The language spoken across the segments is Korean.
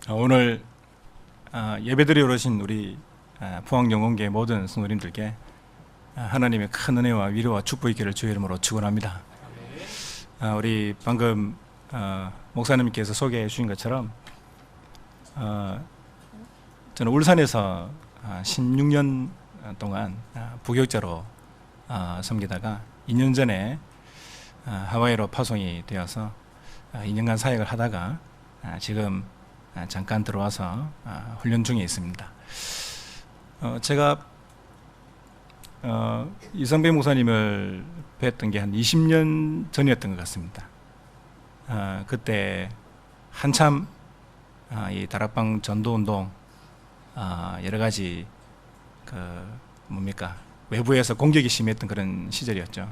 오늘 예배드리러 오신 우리 포항영혼교회 모든 성도님들께 하나님의 큰 은혜와 위로와 축복이 있기를 주의 이름으로 축원합니다. 우리 방금 목사님께서 소개해 주신 것처럼 저는 울산에서 16년 동안 부교육자로 섬기다가 2년 전에 하와이로 파송이 되어서 2년간 사역을 하다가 지금 잠깐 들어와서 훈련 중에 있습니다. 제가 이성배 목사님을 뵀던 게 한 20년 전이었던 것 같습니다. 그때 한참 이 다락방 전도운동 여러 가지 외부에서 공격이 심했던 그런 시절이었죠.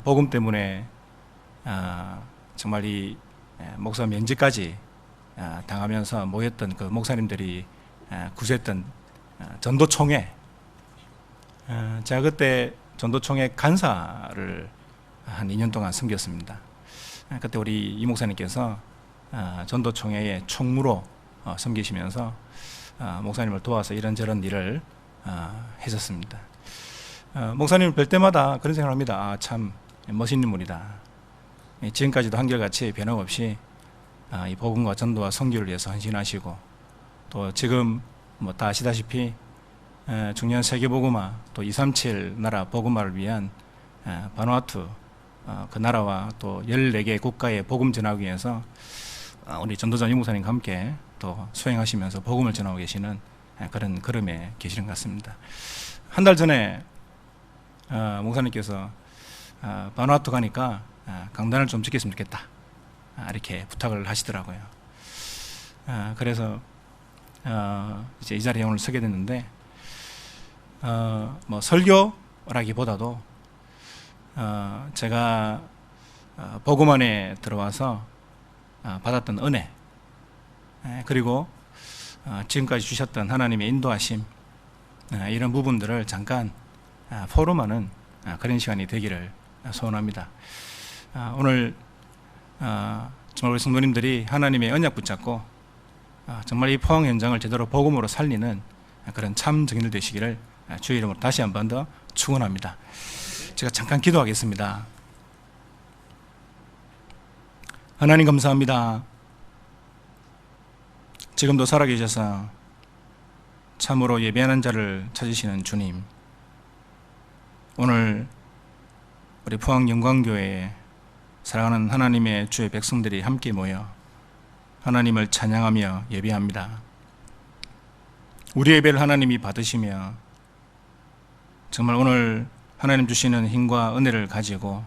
복음 때문에 정말 이 목사 면직까지 당하면서 모였던 그 목사님들이 구성했던 전도총회, 제가 그때 전도총회 간사를 한 2년 동안 섬겼습니다. 그때 우리 이 목사님께서 전도총회의 총무로 섬기시면서 목사님을 도와서 이런저런 일을 했었습니다. 목사님을 뵐 때마다 그런 생각을 합니다. 참 멋있는 분이다. 지금까지도 한결같이 변함없이 이 복음과 전도와 선교를 위해서 헌신하시고, 또 지금 다 아시다시피 중요한 세계복음화, 또 237 나라 복음화를 위한 바누아투 그 나라와 또 14개 국가에 복음 전하기 위해서 우리 전도자 이 목사님과 함께 또 수행하시면서 복음을 전하고 계시는 그런 걸음에 계시는 것 같습니다. 한 달 전에 목사님께서 바누아투 가니까 강단을 좀 지켰으면 좋겠다, 이렇게 부탁을 하시더라고요. 그래서 이제 이 자리에 오늘 서게 됐는데, 설교라기보다도 제가 복음 안에 들어와서 받았던 은혜, 그리고 지금까지 주셨던 하나님의 인도하심, 이런 부분들을 잠깐 포럼하는 그런 시간이 되기를 소원합니다. 오늘 정말 우리 성도님들이 하나님의 언약 붙잡고 정말 이 포항 현장을 제대로 복음으로 살리는 그런 참 증인들 되시기를 주의 이름으로 다시 한 번 더 축원합니다. 제가 잠깐 기도하겠습니다. 하나님 감사합니다. 지금도 살아계셔서 참으로 예배하는 자를 찾으시는 주님, 오늘 우리 포항 영광교회에 사랑하는 하나님의 주의 백성들이 함께 모여 하나님을 찬양하며 예배합니다. 우리 예배를 하나님이 받으시며 정말 오늘 하나님 주시는 힘과 은혜를 가지고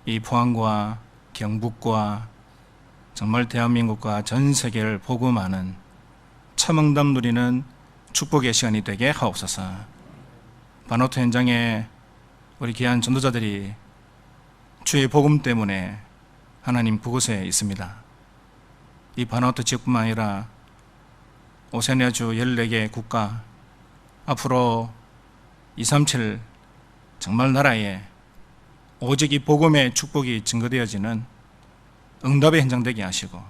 이 포항과 경북과 정말 대한민국과 전 세계를 복음하는 첨응답 누리는 축복의 시간이 되게 하옵소서. 바누아투 현장에 우리 귀한 전도자들이 주의 복음 때문에 하나님 그곳에 있습니다. 이 바누아투 지역뿐만 아니라 오세아니아주 14개 국가, 앞으로 237 정말 나라에 오직 이 복음의 축복이 증거되어지는 응답의 현장 되게 하시고,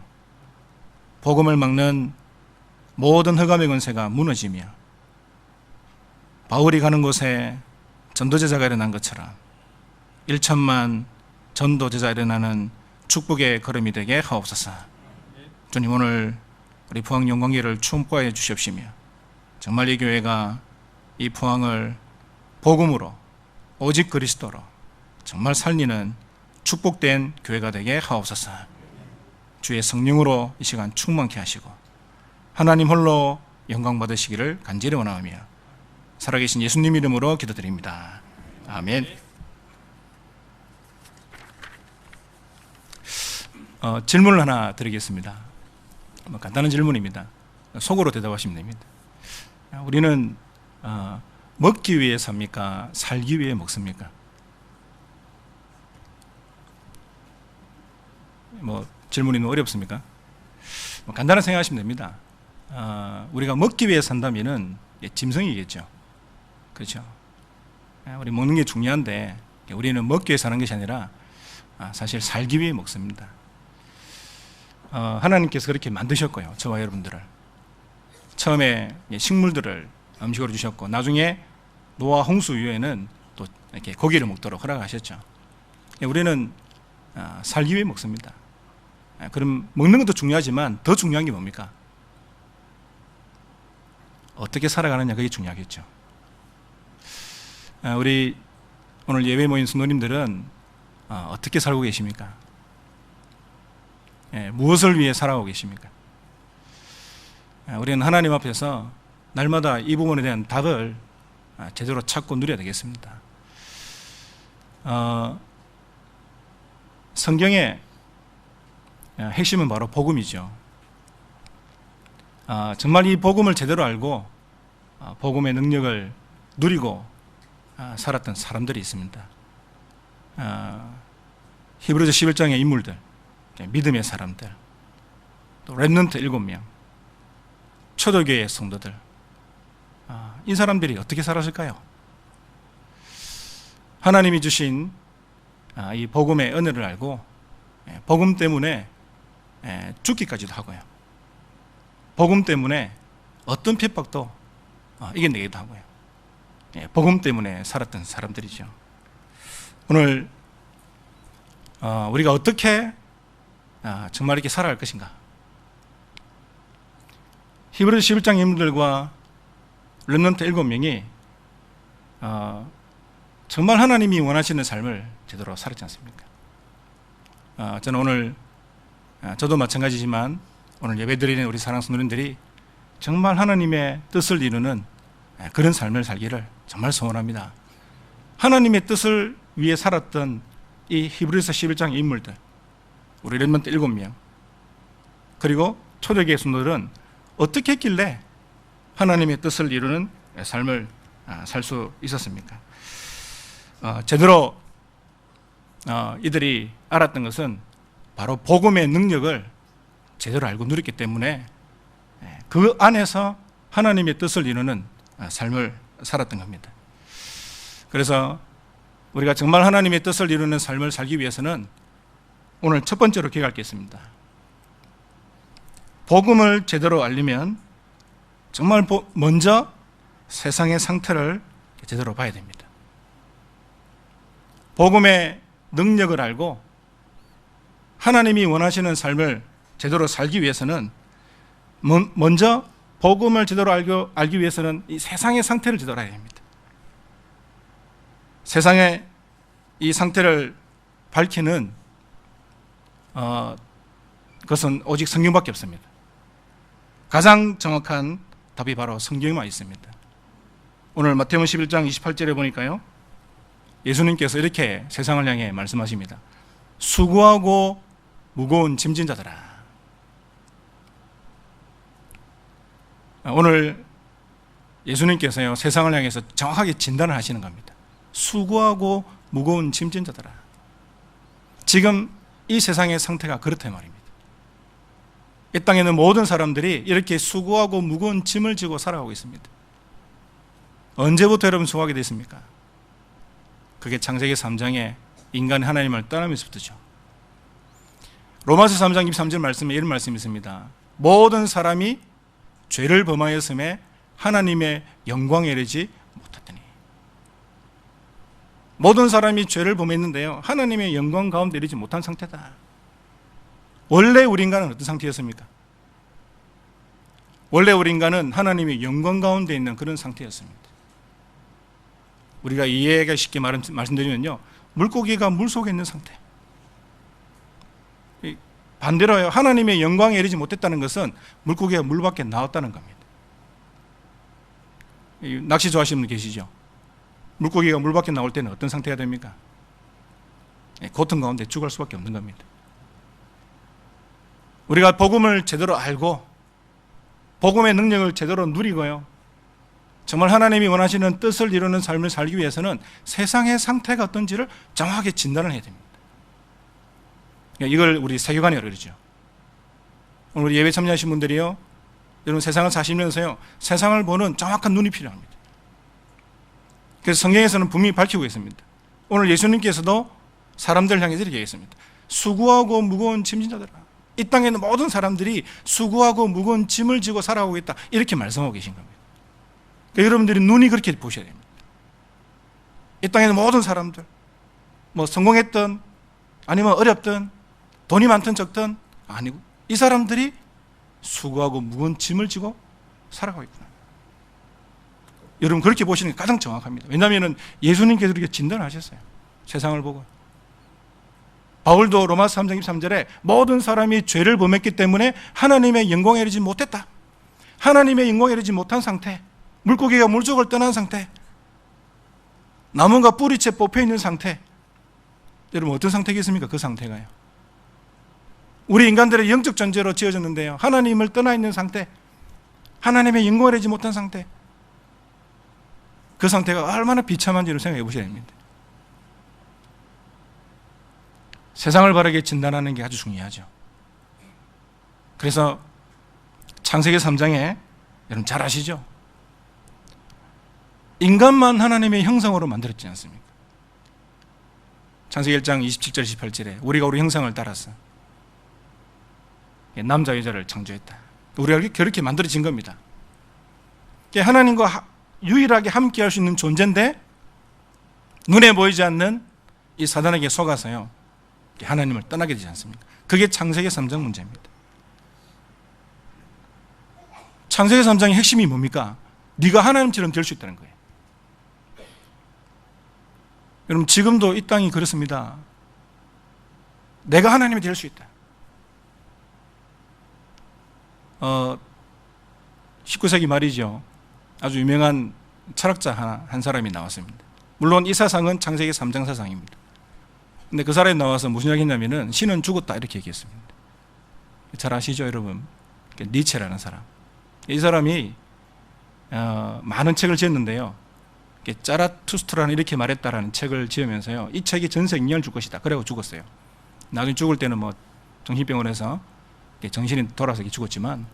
복음을 막는 모든 흑암의 권세가 무너지며 바울이 가는 곳에 전도제자가 일어난 것처럼 1천만 전도제자 일어나는 축복의 걸음이 되게 하옵소서. 주님, 오늘 우리 포항 영광교회를 축복하여 주시옵시며 정말 이 교회가 이 포항을 복음으로 오직 그리스도로 정말 살리는 축복된 교회가 되게 하옵소서. 주의 성령으로 이 시간 충만케 하시고 하나님 홀로 영광 받으시기를 간절히 원하오며 살아계신 예수님 이름으로 기도드립니다. 아멘. 질문을 하나 드리겠습니다. 간단한 질문입니다. 속으로 대답하시면 됩니다. 우리는 먹기 위해 삽니까? 살기 위해 먹습니까? 질문이 너무 어렵습니까? 간단하게 생각하시면 됩니다. 우리가 먹기 위해 산다면은 짐승이겠죠. 그렇죠? 우리 먹는 게 중요한데 우리는 먹기 위해 사는 것이 아니라 사실 살기 위해 먹습니다. 하나님께서 그렇게 만드셨고요. 저와 여러분들을. 처음에 식물들을 음식으로 주셨고 나중에 노아 홍수 이후에는 또 이렇게 고기를 먹도록 허락하셨죠. 우리는 살기 위해 먹습니다. 그럼 먹는 것도 중요하지만 더 중요한 게 뭡니까? 어떻게 살아가느냐, 그게 중요하겠죠. 우리 오늘 예배 모인 성도님들은 어떻게 살고 계십니까? 무엇을 위해 살아가고 계십니까? 우리는 하나님 앞에서 날마다 이 부분에 대한 답을 제대로 찾고 누려야 되겠습니다. 성경의 핵심은 바로 복음이죠. 정말 이 복음을 제대로 알고 복음의 능력을 누리고 살았던 사람들이 있습니다. 히브리서 11장의 인물들, 믿음의 사람들, 또 렘넌트 7명, 초대교회의 성도들, 이 사람들이 어떻게 살았을까요? 하나님이 주신 이 복음의 은혜를 알고 복음 때문에 죽기까지도 하고요. 복음 때문에 어떤 핍박도 이겨내기도 하고요. 복음 때문에 살았던 사람들이죠. 오늘 우리가 어떻게 정말 이렇게 살아갈 것인가? 히브리서 11장 인물들과 렘넌트 7명이 정말 하나님이 원하시는 삶을 제대로 살았지 않습니까? 저는 오늘 저도 마찬가지지만 오늘 예배드리는 우리 사랑 성도님들이 정말 하나님의 뜻을 이루는 그런 삶을 살기를 정말 소원합니다. 하나님의 뜻을 위해 살았던 이 히브리서 11장 인물들, 우리 렘넌트 7명, 그리고 초대교회 성도들은 어떻게 했길래 하나님의 뜻을 이루는 삶을 살 수 있었습니까? 제대로 이들이 알았던 것은 바로 복음의 능력을 제대로 알고 누렸기 때문에 그 안에서 하나님의 뜻을 이루는 삶을 살았던 겁니다. 그래서 우리가 정말 하나님의 뜻을 이루는 삶을 살기 위해서는 오늘 첫 번째로 기억할 게 있습니다. 복음을 제대로 알려면 정말 먼저 세상의 상태를 제대로 봐야 됩니다. 복음의 능력을 알고 하나님이 원하시는 삶을 제대로 살기 위해서는 먼저 복음을 제대로 알기 위해서는 이 세상의 상태를 제대로 알아야 합니다. 세상의 이 상태를 밝히는 것은 오직 성경밖에 없습니다. 가장 정확한 답이 바로 성경에만 있습니다. 오늘 마태복음 11장 28절에 보니까요, 예수님께서 이렇게 세상을 향해 말씀하십니다. 수고하고 무거운 짐진 자들아. 오늘 예수님께서요, 세상을 향해서 정확하게 진단을 하시는 겁니다. 수고하고 무거운 짐진 자들아. 지금 이 세상의 상태가 그렇다 말입니다. 이 땅에는 모든 사람들이 이렇게 수고하고 무거운 짐을 지고 살아가고 있습니다. 언제부터 여러분 수고하게 됐습니까? 그게 창세기 3장에 인간이 하나님을 떠나면서부터죠. 로마서 3장 23절 말씀에 이런 말씀이 있습니다. 모든 사람이 죄를 범하였음에 하나님의 영광에 이르지 못했더니. 모든 사람이 죄를 범했는데요, 하나님의 영광 가운데 이르지 못한 상태다. 원래 우리 인간은 어떤 상태였습니까? 원래 우리 인간은 하나님의 영광 가운데 있는 그런 상태였습니다. 우리가 이해하기 쉽게 말씀드리면요, 물고기가 물속에 있는 상태. 반대로요, 하나님의 영광에 이르지 못했다는 것은 물고기가 물 밖에 나왔다는 겁니다. 낚시 좋아하시는 분 계시죠? 물고기가 물 밖에 나올 때는 어떤 상태가 됩니까? 고통 가운데 죽을 수밖에 없는 겁니다. 우리가 복음을 제대로 알고 복음의 능력을 제대로 누리고요, 정말 하나님이 원하시는 뜻을 이루는 삶을 살기 위해서는 세상의 상태가 어떤지를 정확하게 진단을 해야 됩니다. 이걸 우리 세계관이라고 그러죠. 오늘 우리 예배 참여하신 분들이요, 여러분 세상을 사시면서요, 세상을 보는 정확한 눈이 필요합니다. 그래서 성경에서는 분명히 밝히고 있습니다. 오늘 예수님께서도 사람들을 향해서 이렇게 얘기했습니다. 수고하고 무거운 짐진 자들아. 이 땅에 있는 모든 사람들이 수고하고 무거운 짐을 지고 살아오고 있다, 이렇게 말씀하고 계신 겁니다. 그러니까 여러분들이 눈이 그렇게 보셔야 됩니다. 이 땅에 있는 모든 사람들, 뭐 성공했든 아니면 어렵든 돈이 많든 적든 아니고, 이 사람들이 수고하고 무거운 짐을 지고 살아가고 있구나. 여러분 그렇게 보시는 게 가장 정확합니다. 왜냐하면 예수님께서 그렇게 진단하셨어요. 세상을 보고. 바울도 로마서 3장 23절에 모든 사람이 죄를 범했기 때문에 하나님의 영광에 이르지 못했다. 하나님의 영광에 이르지 못한 상태, 물고기가 물속을 떠난 상태, 나무가 뿌리채 뽑혀 있는 상태. 여러분 어떤 상태겠습니까? 그 상태가요. 우리 인간들의 영적 존재로 지어졌는데요, 하나님을 떠나 있는 상태, 하나님의 영광을 이루지 못한 상태, 그 상태가 얼마나 비참한지를 생각해 보셔야 됩니다. 세상을 바르게 진단하는 게 아주 중요하죠. 그래서 창세기 3장에 여러분 잘 아시죠? 인간만 하나님의 형상으로 만들었지 않습니까? 창세기 1장 27절 28절에 우리가 우리 형상을 따라서 남자 여자를 창조했다. 우리가 그렇게 만들어진 겁니다. 하나님과 유일하게 함께 할 수 있는 존재인데 눈에 보이지 않는 이 사단에게 속아서요, 하나님을 떠나게 되지 않습니까? 그게 창세기 3장 문제입니다. 창세기 3장의 핵심이 뭡니까? 네가 하나님처럼 될 수 있다는 거예요. 여러분 지금도 이 땅이 그렇습니다. 내가 하나님이 될 수 있다. 19세기 말이죠. 아주 유명한 철학자 한 사람이 나왔습니다. 물론 이 사상은 창세기 3장 사상입니다. 근데 그 사람이 나와서 무슨 이야기 했냐면은 신은 죽었다, 이렇게 얘기했습니다. 잘 아시죠 여러분? 니체라는 사람. 이 사람이 많은 책을 지었는데요, 짜라투스트라는 이렇게 말했다라는 책을 지으면서요, 이 책이 전세 영향을 줄 것이다, 그래고 죽었어요. 나중에 죽을 때는 뭐 정신병원에서 정신이 돌아서 죽었지만,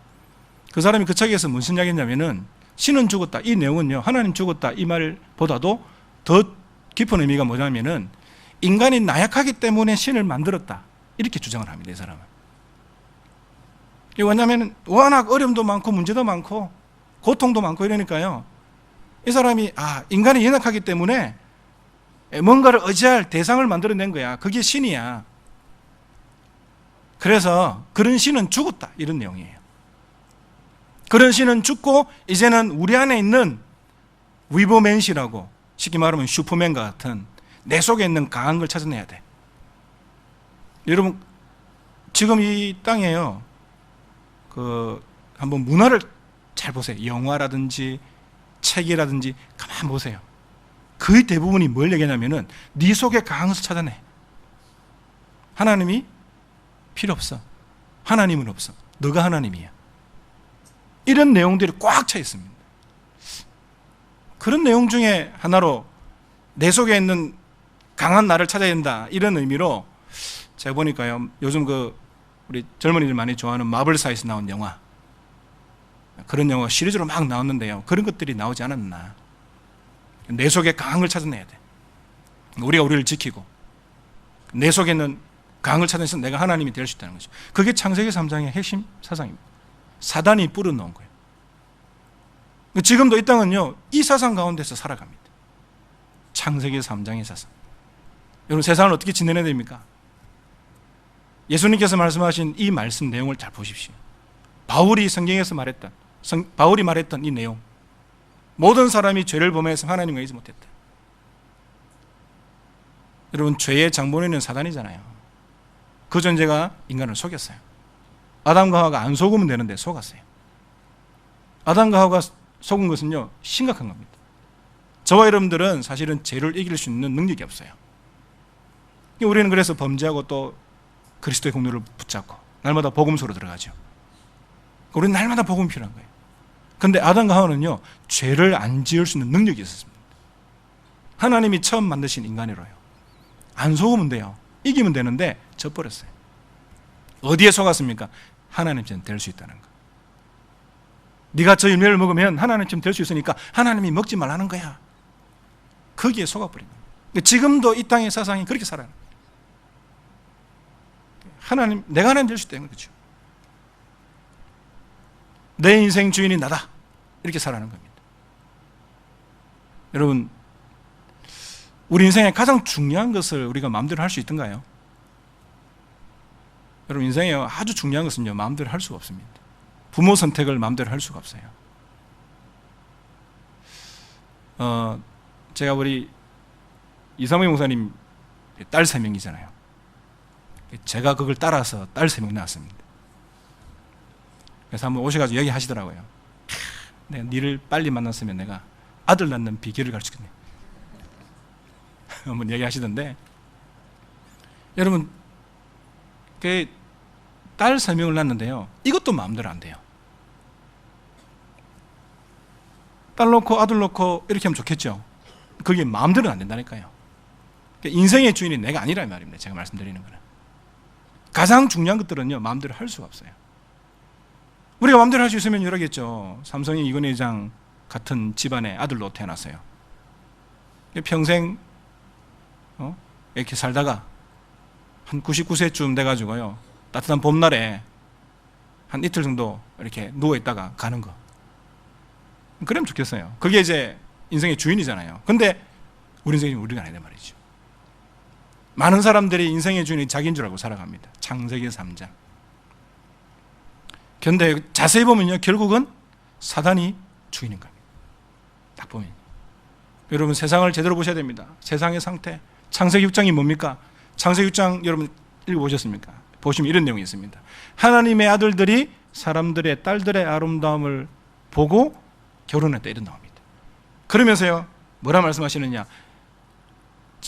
그 사람이 그 책에서 무슨 이야기 했냐면은 신은 죽었다, 이 내용은요, 하나님 죽었다 이 말보다도 더 깊은 의미가 뭐냐면은 인간이 나약하기 때문에 신을 만들었다, 이렇게 주장을 합니다. 이 사람은. 왜냐하면 워낙 어려움도 많고 문제도 많고 고통도 많고 이러니까요, 이 사람이 인간이 연약하기 때문에 뭔가를 의지할 대상을 만들어낸 거야. 그게 신이야. 그래서 그런 신은 죽었다, 이런 내용이에요. 그런 신은 죽고 이제는 우리 안에 있는 위버맨시라고, 쉽게 말하면 슈퍼맨과 같은 내 속에 있는 강한 걸 찾아내야 돼. 여러분 지금 이 땅에요, 한번 문화를 잘 보세요. 영화라든지 책이라든지 가만 보세요. 거의 대부분이 뭘 얘기하냐면은 네 속에 강한 것을 찾아내. 하나님이 필요 없어. 하나님은 없어. 너가 하나님이야. 이런 내용들이 꽉 차 있습니다. 그런 내용 중에 하나로 내 속에 있는 강한 나를 찾아야 된다, 이런 의미로 제가 보니까요, 요즘 우리 젊은이들 많이 좋아하는 마블사에서 나온 영화, 그런 영화 시리즈로 막 나왔는데요, 그런 것들이 나오지 않았나. 내 속에 강한 걸 찾아내야 돼. 우리가 우리를 지키고 내 속에 있는 강한 걸 찾아내서 내가 하나님이 될 수 있다는 거죠. 그게 창세기 3장의 핵심 사상입니다. 사단이 뿌려놓은 거예요. 지금도 이 땅은요, 이 사상 가운데서 살아갑니다. 창세기 3장의 사상. 여러분 세상을 어떻게 지내야 됩니까? 예수님께서 말씀하신 이 말씀 내용을 잘 보십시오. 바울이 성경에서 바울이 말했던 이 내용, 모든 사람이 죄를 범해서 하나님과 이지 못했다. 여러분 죄의 장본인은 사단이잖아요. 그 존재가 인간을 속였어요. 아담과 하와가 안 속으면 되는데 속았어요. 아담과 하와가 속은 것은요, 심각한 겁니다. 저와 여러분들은 사실은 죄를 이길 수 있는 능력이 없어요. 우리는 그래서 범죄하고 또 그리스도의 공로를 붙잡고 날마다 복음서로 들어가죠. 우리는 날마다 복음이 필요한 거예요. 그런데 아담과 하와는요, 죄를 안 지을 수 있는 능력이 있었습니다. 하나님이 처음 만드신 인간이로요. 안 속으면 돼요. 이기면 되는데 져버렸어요. 어디에 속았습니까? 하나님처럼 될 수 있다는 거. 네가 저 열매를 먹으면 하나님처럼 될 수 있으니까 하나님이 먹지 말라는 거야. 거기에 속아버린 거예요. 지금도 이 땅의 사상이 그렇게 살아요. 내가 하나님 될 수 있다는 거죠. 내 인생 주인이 나다. 이렇게 살아가는 겁니다. 여러분, 우리 인생에 가장 중요한 것을 우리가 마음대로 할 수 있던가요? 여러분, 인생에 아주 중요한 것은요, 마음대로 할 수가 없습니다. 부모 선택을 마음대로 할 수가 없어요. 제가 우리 이상무 목사님 딸 3명이잖아요. 제가 그걸 따라서 딸 3명 낳았습니다. 그래서 한번 오셔가지고 얘기하시더라고요. 내가 니를 빨리 만났으면 내가 아들 낳는 비결을 가르치겠네. 한번 얘기하시던데, 여러분, 그 딸 3명을 낳는데요, 이것도 마음대로 안 돼요. 딸 놓고 아들 놓고 이렇게 하면 좋겠죠. 그게 마음대로는 안 된다니까요. 인생의 주인이 내가 아니란 말입니다. 제가 말씀드리는 거는. 가장 중요한 것들은요, 마음대로 할 수가 없어요. 우리가 마음대로 할 수 있으면 이러겠죠. 삼성의 이건희 회장 같은 집안의 아들로 태어났어요. 평생 이렇게 살다가 한 99세쯤 돼가지고요, 따뜻한 봄날에 한 이틀 정도 이렇게 누워있다가 가는 거. 그러면 좋겠어요. 그게 이제 인생의 주인이잖아요. 근데 우리 인생이 우리가 아니다 말이죠. 많은 사람들이 인생의 주인이 자기인 줄 알고 살아갑니다. 창세기 3장. 그런데 자세히 보면요, 결국은 사단이 주인인 겁니다. 딱 보면. 여러분, 세상을 제대로 보셔야 됩니다. 세상의 상태. 창세기 6장이 뭡니까? 창세기 6장 여러분 읽어보셨습니까? 보시면 이런 내용이 있습니다. 하나님의 아들들이 사람들의 딸들의 아름다움을 보고 결혼했다, 이런 나옵니다. 그러면서요, 뭐라 말씀하시느냐?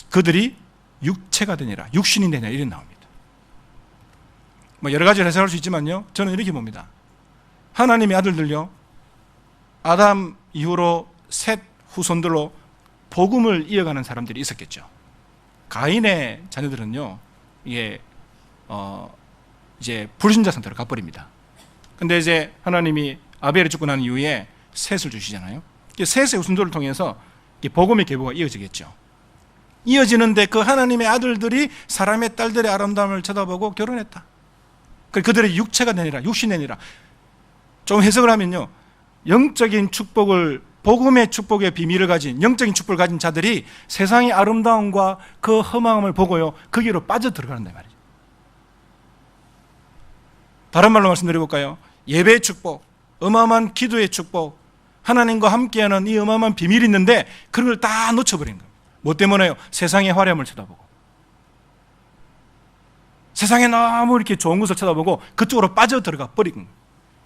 그들이 육체가 되니라, 육신이 되니라, 이런 나옵니다. 뭐 여러 가지를 해석할 수 있지만요, 저는 이렇게 봅니다. 하나님의 아들들요, 아담 이후로 셋 후손들로 복음을 이어가는 사람들이 있었겠죠. 가인의 자녀들은요, 이게 이제 불신자 상태로 가버립니다. 근데 이제 하나님이 아벨이 죽고 난 이후에 셋을 주시잖아요. 셋의 후손들을 통해서 복음의 계보가 이어지겠죠. 이어지는데 그 하나님의 아들들이 사람의 딸들의 아름다움을 쳐다보고 결혼했다. 그들의 육체가 되니라, 육신이 되니라. 좀 해석을 하면요, 영적인 축복을, 복음의 축복의 비밀을 가진, 영적인 축복을 가진 자들이 세상의 아름다움과 그 허망함을 보고요, 거기로 빠져 들어가는 말이죠. 다른 말로 말씀드려볼까요? 예배의 축복, 어마어마한 기도의 축복, 하나님과 함께하는 이 어마어마한 비밀이 있는데 그런 걸 다 놓쳐버린 겁니다. 뭐 때문에요? 세상의 화려함을 쳐다보고, 세상에 너무 이렇게 좋은 것을 쳐다보고 그쪽으로 빠져 들어가 버린 겁니다.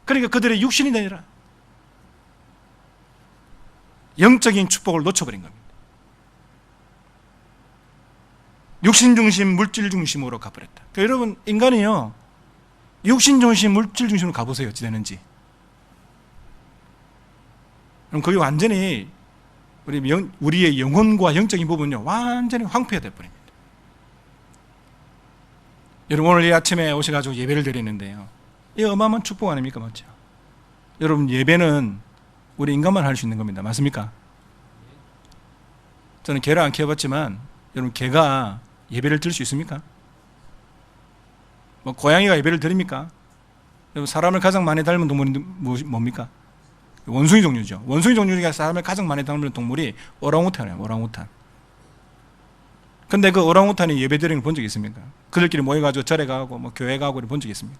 그러니까 그들의 육신이 되니라, 영적인 축복을 놓쳐버린 겁니다. 육신 중심, 물질 중심으로 가버렸다. 그러니까 여러분, 인간이요, 육신 중심, 물질 중심으로 가보세요. 어찌 되는지. 그럼 거기 완전히 우리의 영혼과 영적인 부분은요, 완전히 황폐가 되어버립니다. 여러분, 오늘 이 아침에 오셔가지고 예배를 드리는데요, 이 어마어마한 축복 아닙니까? 맞죠? 여러분, 예배는 우리 인간만 할 수 있는 겁니다. 맞습니까? 저는 개를 안 키워봤지만, 여러분, 개가 예배를 드릴 수 있습니까? 뭐 고양이가 예배를 드립니까? 여러분, 사람을 가장 많이 닮은 동물이 뭡니까? 원숭이 종류죠. 원숭이 종류 중에 사람을 가장 많이 닮은 동물이 오랑우탄이에요. 오랑우탄. 근데 그 오랑우탄이 예배 드리는 걸 본 적이 있습니까? 그들끼리 모여가지고 절에 가고 뭐 교회 가고 본 적이 있습니까?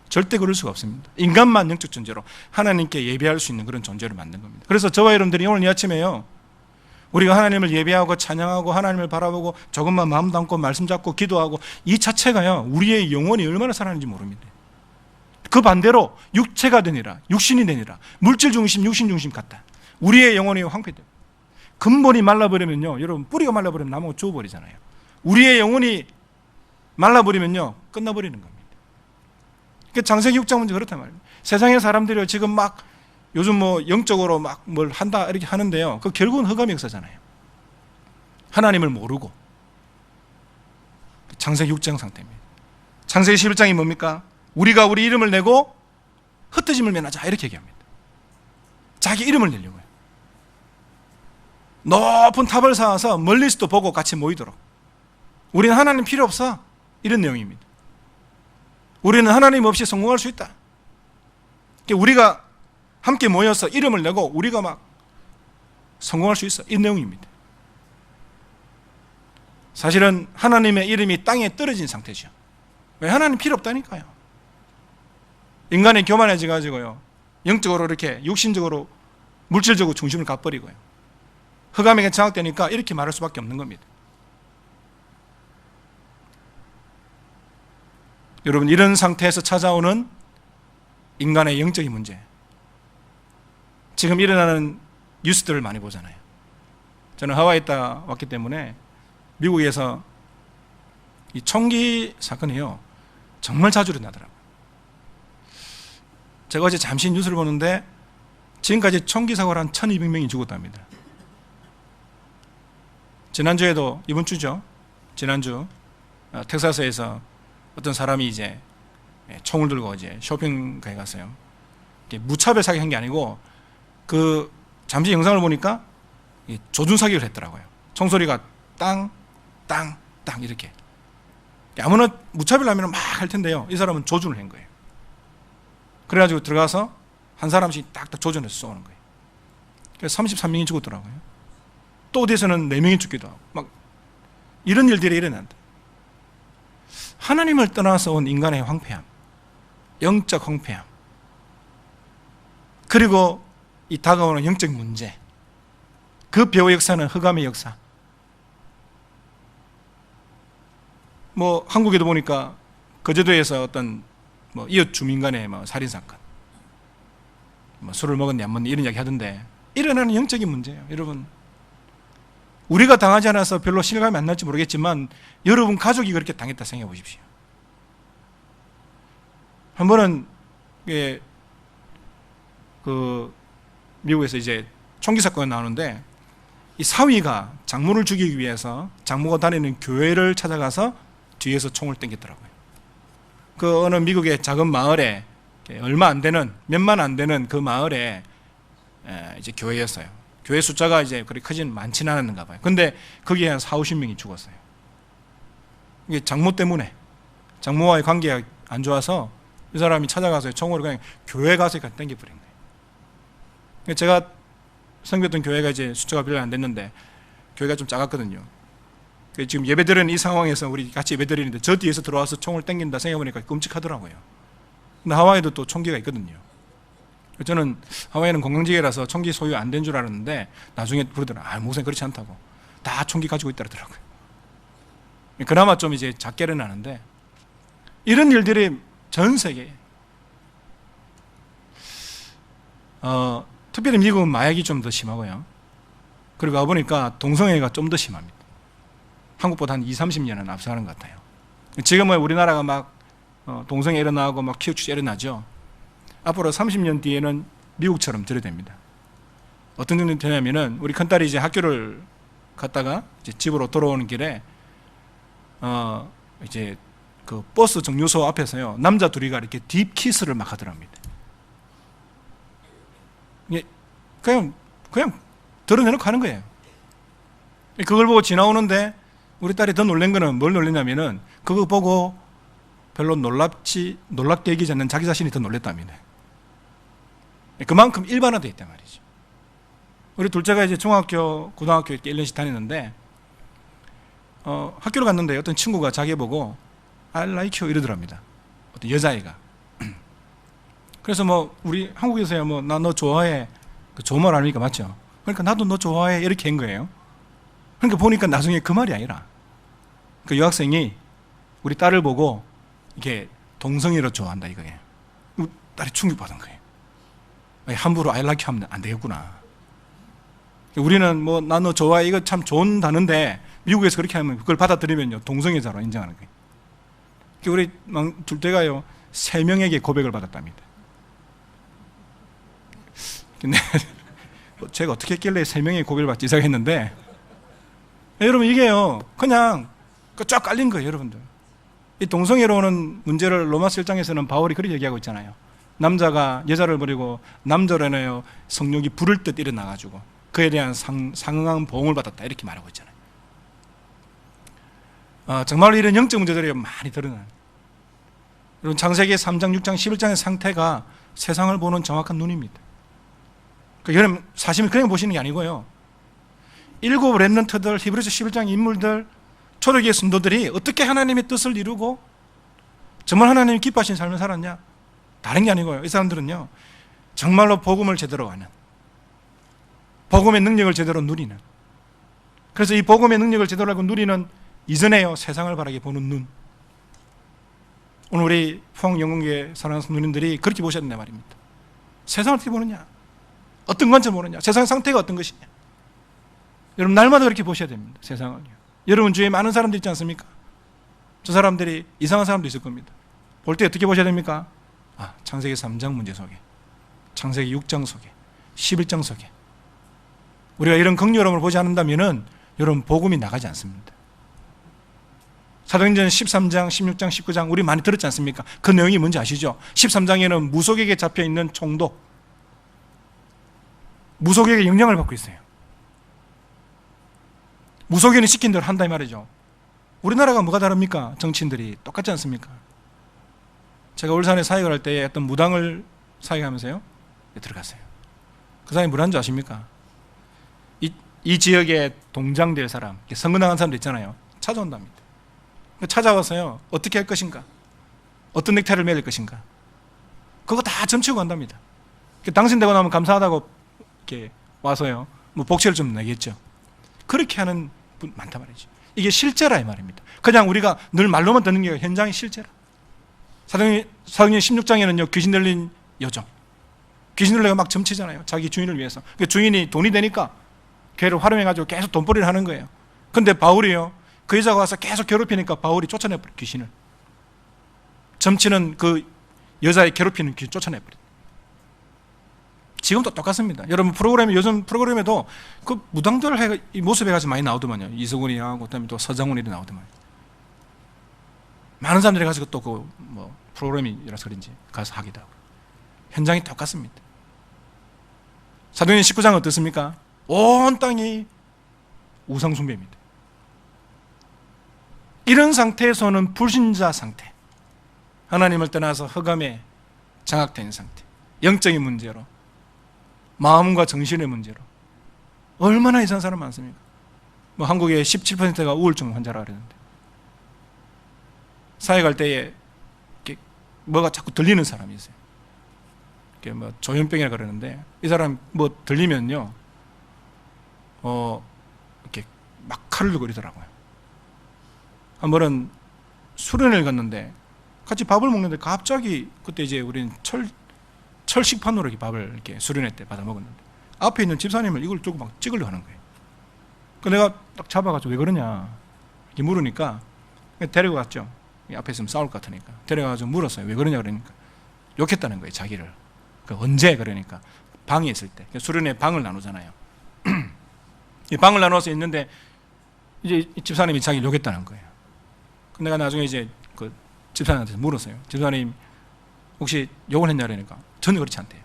절대 그럴 수가 없습니다. 인간만 영적 존재로 하나님께 예배할 수 있는 그런 존재를 만든 겁니다. 그래서 저와 여러분들이 오늘 이 아침에요, 우리가 하나님을 예배하고 찬양하고 하나님을 바라보고 조금만 마음 담고 말씀 잡고 기도하고, 이 자체가요, 우리의 영혼이 얼마나 살아있는지 모릅니다. 그 반대로 육체가 되니라, 육신이 되니라, 물질 중심, 육신 중심 같다. 우리의 영혼이 황폐돼요. 근본이 말라버리면요, 여러분, 뿌리가 말라버리면 나무가 죽어버리잖아요. 우리의 영혼이 말라버리면요, 끝나버리는 겁니다. 그러니까 창세기 6장 문제 그렇단 말이에요. 세상의 사람들이 지금 막 요즘 뭐 영적으로 막 뭘 한다 이렇게 하는데요, 그 결국은 흑암의 역사잖아요. 하나님을 모르고. 창세기 6장 상태입니다. 창세기 11장이 뭡니까? 우리가 우리 이름을 내고 흩어짐을 면하자, 이렇게 얘기합니다. 자기 이름을 내려고요. 높은 탑을 쌓아서 멀리서도 보고 같이 모이도록. 우리는 하나님 필요 없어, 이런 내용입니다. 우리는 하나님 없이 성공할 수 있다. 우리가 함께 모여서 이름을 내고 우리가 막 성공할 수 있어. 이 내용입니다. 사실은 하나님의 이름이 땅에 떨어진 상태죠. 왜? 하나님 필요 없다니까요. 인간이 교만해져 가지고요, 영적으로 이렇게 육신적으로 물질적으로 중심을 가버리고요, 흑암에게 장악되니까 이렇게 말할 수밖에 없는 겁니다. 여러분, 이런 상태에서 찾아오는 인간의 영적인 문제, 지금 일어나는 뉴스들을 많이 보잖아요. 저는 하와이에 있다 왔기 때문에 미국에서 이 총기 사건이요, 정말 자주 일어나더라고요. 제가 어제 잠시 뉴스를 보는데 지금까지 총기 사고로 한 1200명이 죽었답니다. 지난주에도, 이번 주죠, 지난주 텍사스에서 어떤 사람이 이제 총을 들고 이제 쇼핑가에 갔어요. 무차별 사기한 게 아니고 그 잠시 영상을 보니까 조준 사격을 했더라고요. 총소리가 땅, 땅, 땅 이렇게. 아무나 무차별 하면 막 할 텐데요, 이 사람은 조준을 한 거예요. 그래가지고 들어가서 한 사람씩 딱딱 조준해서 쏘는 거예요. 그래서 33명이 죽었더라고요. 또 어디에서는 4명이 죽기도 하고, 막 이런 일들이 일어난다. 하나님을 떠나서 온 인간의 황폐함, 영적 황폐함, 그리고 이 다가오는 영적 문제, 그 배후 역사는 흑암의 역사. 뭐 한국에도 보니까 거제도에서 어떤 뭐 이웃 주민 간의 뭐 살인 사건, 뭐 술을 먹었니 안 먹니 이런 이야기 하던데, 일어나는 영적인 문제예요. 여러분, 우리가 당하지 않아서 별로 실감이 안 날지 모르겠지만 여러분 가족이 그렇게 당했다 생각해 보십시오. 한 번은 그 미국에서 이제 총기 사건이 나오는데, 이 사위가 장모를 죽이기 위해서 장모가 다니는 교회를 찾아가서 뒤에서 총을 땡겼더라고요. 그 어느 미국의 작은 마을에, 얼마 안 되는, 몇만 안 되는 그 마을에 이제 교회였어요. 교회 숫자가 이제 그렇게 크진 많지는 않았는가 봐요. 근데 거기에 한 40-50명이 죽었어요. 이게 장모 때문에, 장모와의 관계가 안 좋아서 이 사람이 찾아가서 총으로 그냥 교회 가서 땡겨버린 거예요. 제가 섬겼던 교회가 이제 숫자가 별로 안 됐는데 교회가 좀 작았거든요. 지금 예배드리는 이 상황에서 우리 같이 예배드리는데 저 뒤에서 들어와서 총을 땡긴다 생각해보니까 끔찍하더라고요. 근데 하와이도 또 총기가 있거든요. 저는 하와이는 관광지계라서 총기 소유 안 된 줄 알았는데 나중에 그러더라고요. 목사님 그렇지 않다고, 다 총기 가지고 있더라고요. 그나마 좀 이제 작게는 나는데, 이런 일들이 전 세계에, 특별히 미국은 마약이 좀 더 심하고요. 그리고 가보니까 동성애가 좀 더 심합니다. 한국보다 한 20-30년은 앞서가는 것 같아요. 지금은 우리나라가 막 동성애 일어나고 막 키우추 일어나죠. 앞으로 30년 뒤에는 미국처럼 저래 됩니다. 어떤 정도 되냐면은, 우리 큰딸이 이제 학교를 갔다가 이제 집으로 돌아오는 길에 이제 그 버스 정류소 앞에서요, 남자 둘이가 이렇게 딥키스를 막 하더랍니다. 그냥 드러내놓고 하는 거예요. 그걸 보고 지나오는데 우리 딸이 더 놀란 거는 뭘 놀랐냐면은, 그거 보고 별로 놀랍게 여기지 않는 자기 자신이 더 놀랬답니다. 그만큼 일반화되어 있단 말이죠. 우리 둘째가 이제 중학교, 고등학교 이렇게 1년씩 다니는데, 학교를 갔는데 어떤 친구가 자기 보고 I like you 이러더랍니다. 어떤 여자애가. 그래서 뭐 우리 한국에서야 뭐 나 너 좋아해, 그 좋은 말 아닙니까? 맞죠? 그러니까 나도 너 좋아해 이렇게 한 거예요. 그러니까 보니까 나중에 그 말이 아니라 그 여학생이 우리 딸을 보고 이게 동성애로 좋아한다 이거예요. 딸이 충격받은 거예요. 함부로 I like you 하면 안 되겠구나. 우리는 뭐 나 너 좋아해 이거 참 좋은 단어인데 미국에서 그렇게 하면 그걸 받아들이면요 동성애자로 인정하는 거예요. 우리 둘째가요 3명에게 고백을 받았답니다. 근데 제가 어떻게 했길래 3명의 고백을 받지 생각했는데, 여러분 이게요 그냥 쫙 깔린 거예요. 여러분들, 이 동성애로 오는 문제를 로마서 1장에서는 바울이 그렇게 얘기하고 있잖아요. 남자가 여자를 버리고 남자로 인하여 성욕이 부를 듯 일어나가지고 그에 대한 상응한 보응을 받았다 이렇게 말하고 있잖아요. 정말로 이런 영적 문제들이 많이 드러나요. 여러분, 창세기 3장, 6장, 11장의 상태가 세상을 보는 정확한 눈입니다. 여러분 사실 그냥 보시는 게 아니고요. 7 렘넌트들, 히브리서 11장 인물들, 초대교회 성도들이 어떻게 하나님의 뜻을 이루고 정말 하나님이 기뻐하신 삶을 살았냐? 다른 게 아니고요. 이 사람들은요, 정말로 복음을 제대로 아는, 복음의 능력을 제대로 누리는, 그래서 이 복음의 능력을 제대로 알고 누리는 이전에요, 세상을 바라게 보는 눈. 오늘 우리 포항영광교회 사랑하는 성도님들이 그렇게 보셔야 된단 말입니다. 세상을 어떻게 보느냐? 어떤 관점 보느냐? 세상 상태가 어떤 것이냐? 여러분 날마다 그렇게 보셔야 됩니다. 세상을요. 여러분 주위에 많은 사람들 있지 않습니까? 저 사람들이 이상한 사람도 있을 겁니다. 볼 때 어떻게 보셔야 됩니까? 창세기 3장 문제 속에, 창세기 6장 속에, 11장 속에 우리가 이런 긍휼함을 보지 않는다면은 여러분 복음이 나가지 않습니다. 사도행전 13장, 16장, 19장 우리 많이 들었지 않습니까? 그 내용이 뭔지 아시죠? 13장에는 무속에게 잡혀있는 총독, 무속에게 영향을 받고 있어요. 무속인이 시킨 대로 한다 이 말이죠. 우리나라가 뭐가 다릅니까? 정치인들이 똑같지 않습니까? 제가 울산에 사역을 할 때 어떤 무당을 사역하면서요 들어갔어요. 그 사람이 뭐라는 줄 아십니까? 이 지역에 동장될 사람, 선거 나간 사람도 있잖아요. 찾아온답니다. 찾아와서요 어떻게 할 것인가, 어떤 넥타이를 매일 것인가, 그거 다 점치고 간답니다. 당선되고 나면 감사하다고 이렇게 와서요 뭐 복채를 좀 내겠죠. 그렇게 하는 분 많다 말이죠. 이게 실제라 이 말입니다. 그냥 우리가 늘 말로만 듣는 게 아니라 현장이 실제라. 사도행전 16장에는요 귀신 들린 여종, 귀신 들려가 막 점치잖아요. 자기 주인을 위해서. 그 주인이 돈이 되니까 걔를 활용해가지고 계속 돈벌이를 하는 거예요. 근데 바울이요 그 여자가 와서 계속 괴롭히니까 바울이 쫓아내버려. 귀신을 점치는 그 여자의 괴롭히는 귀신 쫓아내버려. 지금도 똑같습니다. 여러분 요즘 프로그램에도 그 무당들 이 모습에 가서 많이 나오더만요. 이석훈이 나오고 그다음에 또 서장훈이 나오더만요. 많은 사람들이 가서 또 그 뭐 프로그램이라서 그런지 가서 하기도 하고. 현장이 똑같습니다. 사도행전 19장은 어떻습니까? 온 땅이 우상 숭배입니다. 이런 상태에서는 불신자 상태, 하나님을 떠나서 흑암에 장악된 상태, 영적인 문제로, 마음과 정신의 문제로 얼마나 이상한 사람 많습니까? 뭐 한국의 17%가 우울증 환자라 그러는데, 사회 갈 때에 이렇게 뭐가 자꾸 들리는 사람이 있어요. 이렇게 뭐 조현병이라 그러는데, 이 사람 뭐 들리면요 이렇게 막 칼을 들고 이러더라고요. 한 번은 수련회를 갔는데 같이 밥을 먹는데 갑자기, 그때 이제 우리는 철식판으로 이렇게 밥을 이렇게 수련회 때 받아 먹었는데, 앞에 있는 집사님을 이걸 들고 막 찍으려고 하는 거예요. 그 내가 딱 잡아가지고 왜 그러냐 이렇게 물으니까 데리고 갔죠. 앞에 있으면 싸울 것 같으니까 데려가서 물었어요. 왜 그러냐 그러니까 욕했다는 거예요, 자기를. 언제 그러니까 방에 있을 때, 수련회 방을 나누잖아요. 이 방을 나눠서 있는데 이제 집사님이 자기를 욕했다는 거예요. 내가 나중에 이제 그 집사님한테 물었어요. 집사님 혹시 욕을 했냐 그러니까 전혀 그렇지 않대요.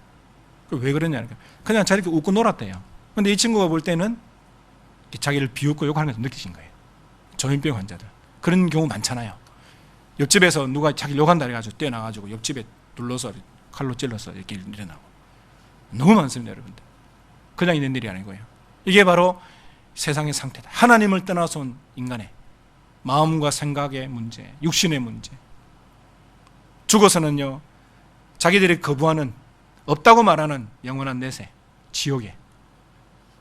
왜 그러냐 그러니까 그냥 저렇게 웃고 놀았대요. 근데 이 친구가 볼 때는 자기를 비웃고 욕하는 것을 느끼신 거예요. 조현병 환자들 그런 경우 많잖아요. 옆집에서 누가 자기 욕한다 해가지고 뛰어나가지고 옆집에 눌러서 칼로 찔러서 이렇게 일어나고 너무 많습니다, 여러분들. 그냥 있는 일이 아니고요. 이게 바로 세상의 상태다. 하나님을 떠나서 온 인간의 마음과 생각의 문제, 육신의 문제. 죽어서는요 자기들이 거부하는, 없다고 말하는 영원한 내세, 지옥에,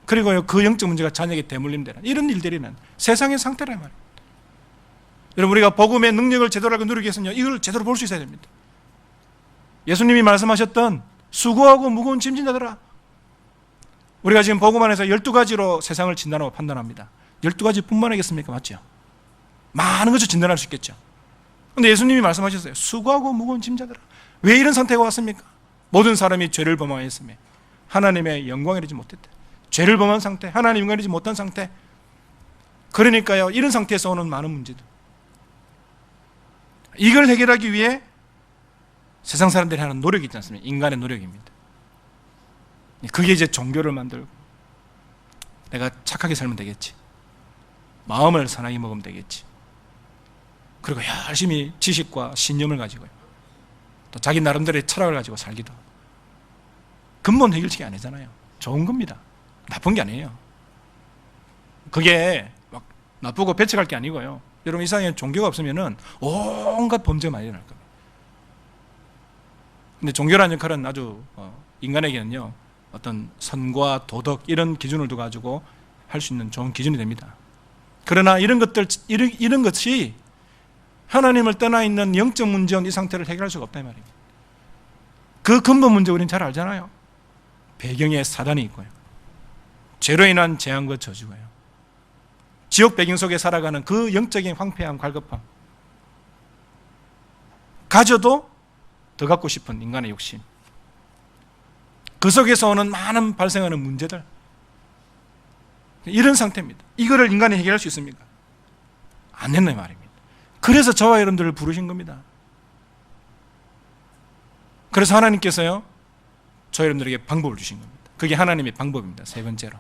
그리고요 그 영적 문제가 자녀에게 대물림되는 이런 일들이는 세상의 상태란 말이에요. 여러분 우리가 복음의 능력을 제대로 알고 누리기 위해서는요 이걸 제대로 볼 수 있어야 됩니다. 예수님이 말씀하셨던 수고하고 무거운 짐진 자들아, 우리가 지금 복음 안에서 12가지로 세상을 진단하고 판단합니다. 12가지 뿐만 하겠습니까? 맞죠? 많은 것을 진단할 수 있겠죠. 그런데 예수님이 말씀하셨어요. 수고하고 무거운 짐자들아. 왜 이런 상태가 왔습니까? 모든 사람이 죄를 범하였으며 하나님의 영광을 이루지 못했다. 죄를 범한 상태, 하나님의 영광을 이루지 못한 상태. 그러니까요 이런 상태에서 오는 많은 문제들, 이걸 해결하기 위해 세상 사람들이 하는 노력이 있지 않습니까? 인간의 노력입니다. 그게 이제 종교를 만들고, 내가 착하게 살면 되겠지, 마음을 선하게 먹으면 되겠지, 그리고 열심히 지식과 신념을 가지고요 또 자기 나름대로의 철학을 가지고 살기도 하고, 근본 해결책이 아니잖아요. 좋은 겁니다. 나쁜 게 아니에요. 그게 막 나쁘고 배척할 게 아니고요. 여러분, 이 세상에 종교가 없으면은 온갖 범죄가 많이 일어날 겁니다. 근데 종교라는 역할은 아주 인간에게는요, 어떤 선과 도덕 이런 기준을 두 가지고 할 수 있는 좋은 기준이 됩니다. 그러나 이런 것이 하나님을 떠나 있는 영적 문제인 이 상태를 해결할 수가 없다 이 말입니다. 그 근본 문제 우리는 잘 알잖아요. 배경에 사단이 있고요, 죄로 인한 재앙과 저주고요, 지옥 배경 속에 살아가는 그 영적인 황폐함, 갈급함, 가져도 더 갖고 싶은 인간의 욕심, 그 속에서 오는 많은 발생하는 문제들, 이런 상태입니다. 이거를 인간이 해결할 수 있습니까? 안 된다 이 말입니다. 그래서 저와 여러분들을 부르신 겁니다. 그래서 하나님께서요, 저 여러분들에게 방법을 주신 겁니다. 그게 하나님의 방법입니다. 세 번째로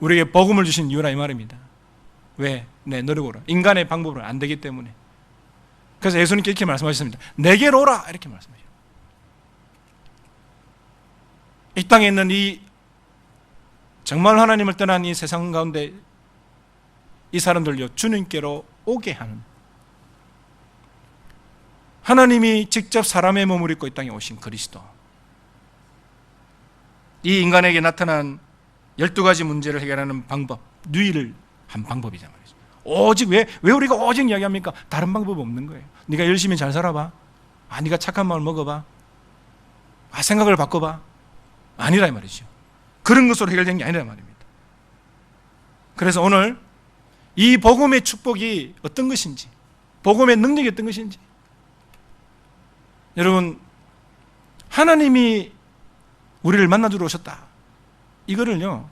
우리에게 복음을 주신 이유라 이 말입니다. 왜? 내 노력으로, 인간의 방법으로는 안 되기 때문에. 그래서 예수님께 이렇게 말씀하셨습니다. 내게로 오라 이렇게 말씀하셨어요. 이 땅에 있는 이 정말 하나님을 떠난 이 세상 가운데 이 사람들요, 주님께로 오게 하는, 하나님이 직접 사람의 몸을 입고 이 땅에 오신 그리스도, 이 인간에게 나타난 12가지 문제를 해결하는 방법, 유일한 방법이자 말이죠. 오직 왜 우리가 오직 이야기합니까? 다른 방법이 없는 거예요. 네가 열심히 잘 살아봐, 네가 착한 마음을 먹어봐, 생각을 바꿔봐, 아니라 이 말이죠. 그런 것으로 해결된 게 아니라 말입니다. 그래서 오늘 이 복음의 축복이 어떤 것인지, 복음의 능력이 어떤 것인지, 여러분, 하나님이 우리를 만나주러 오셨다, 이거를요,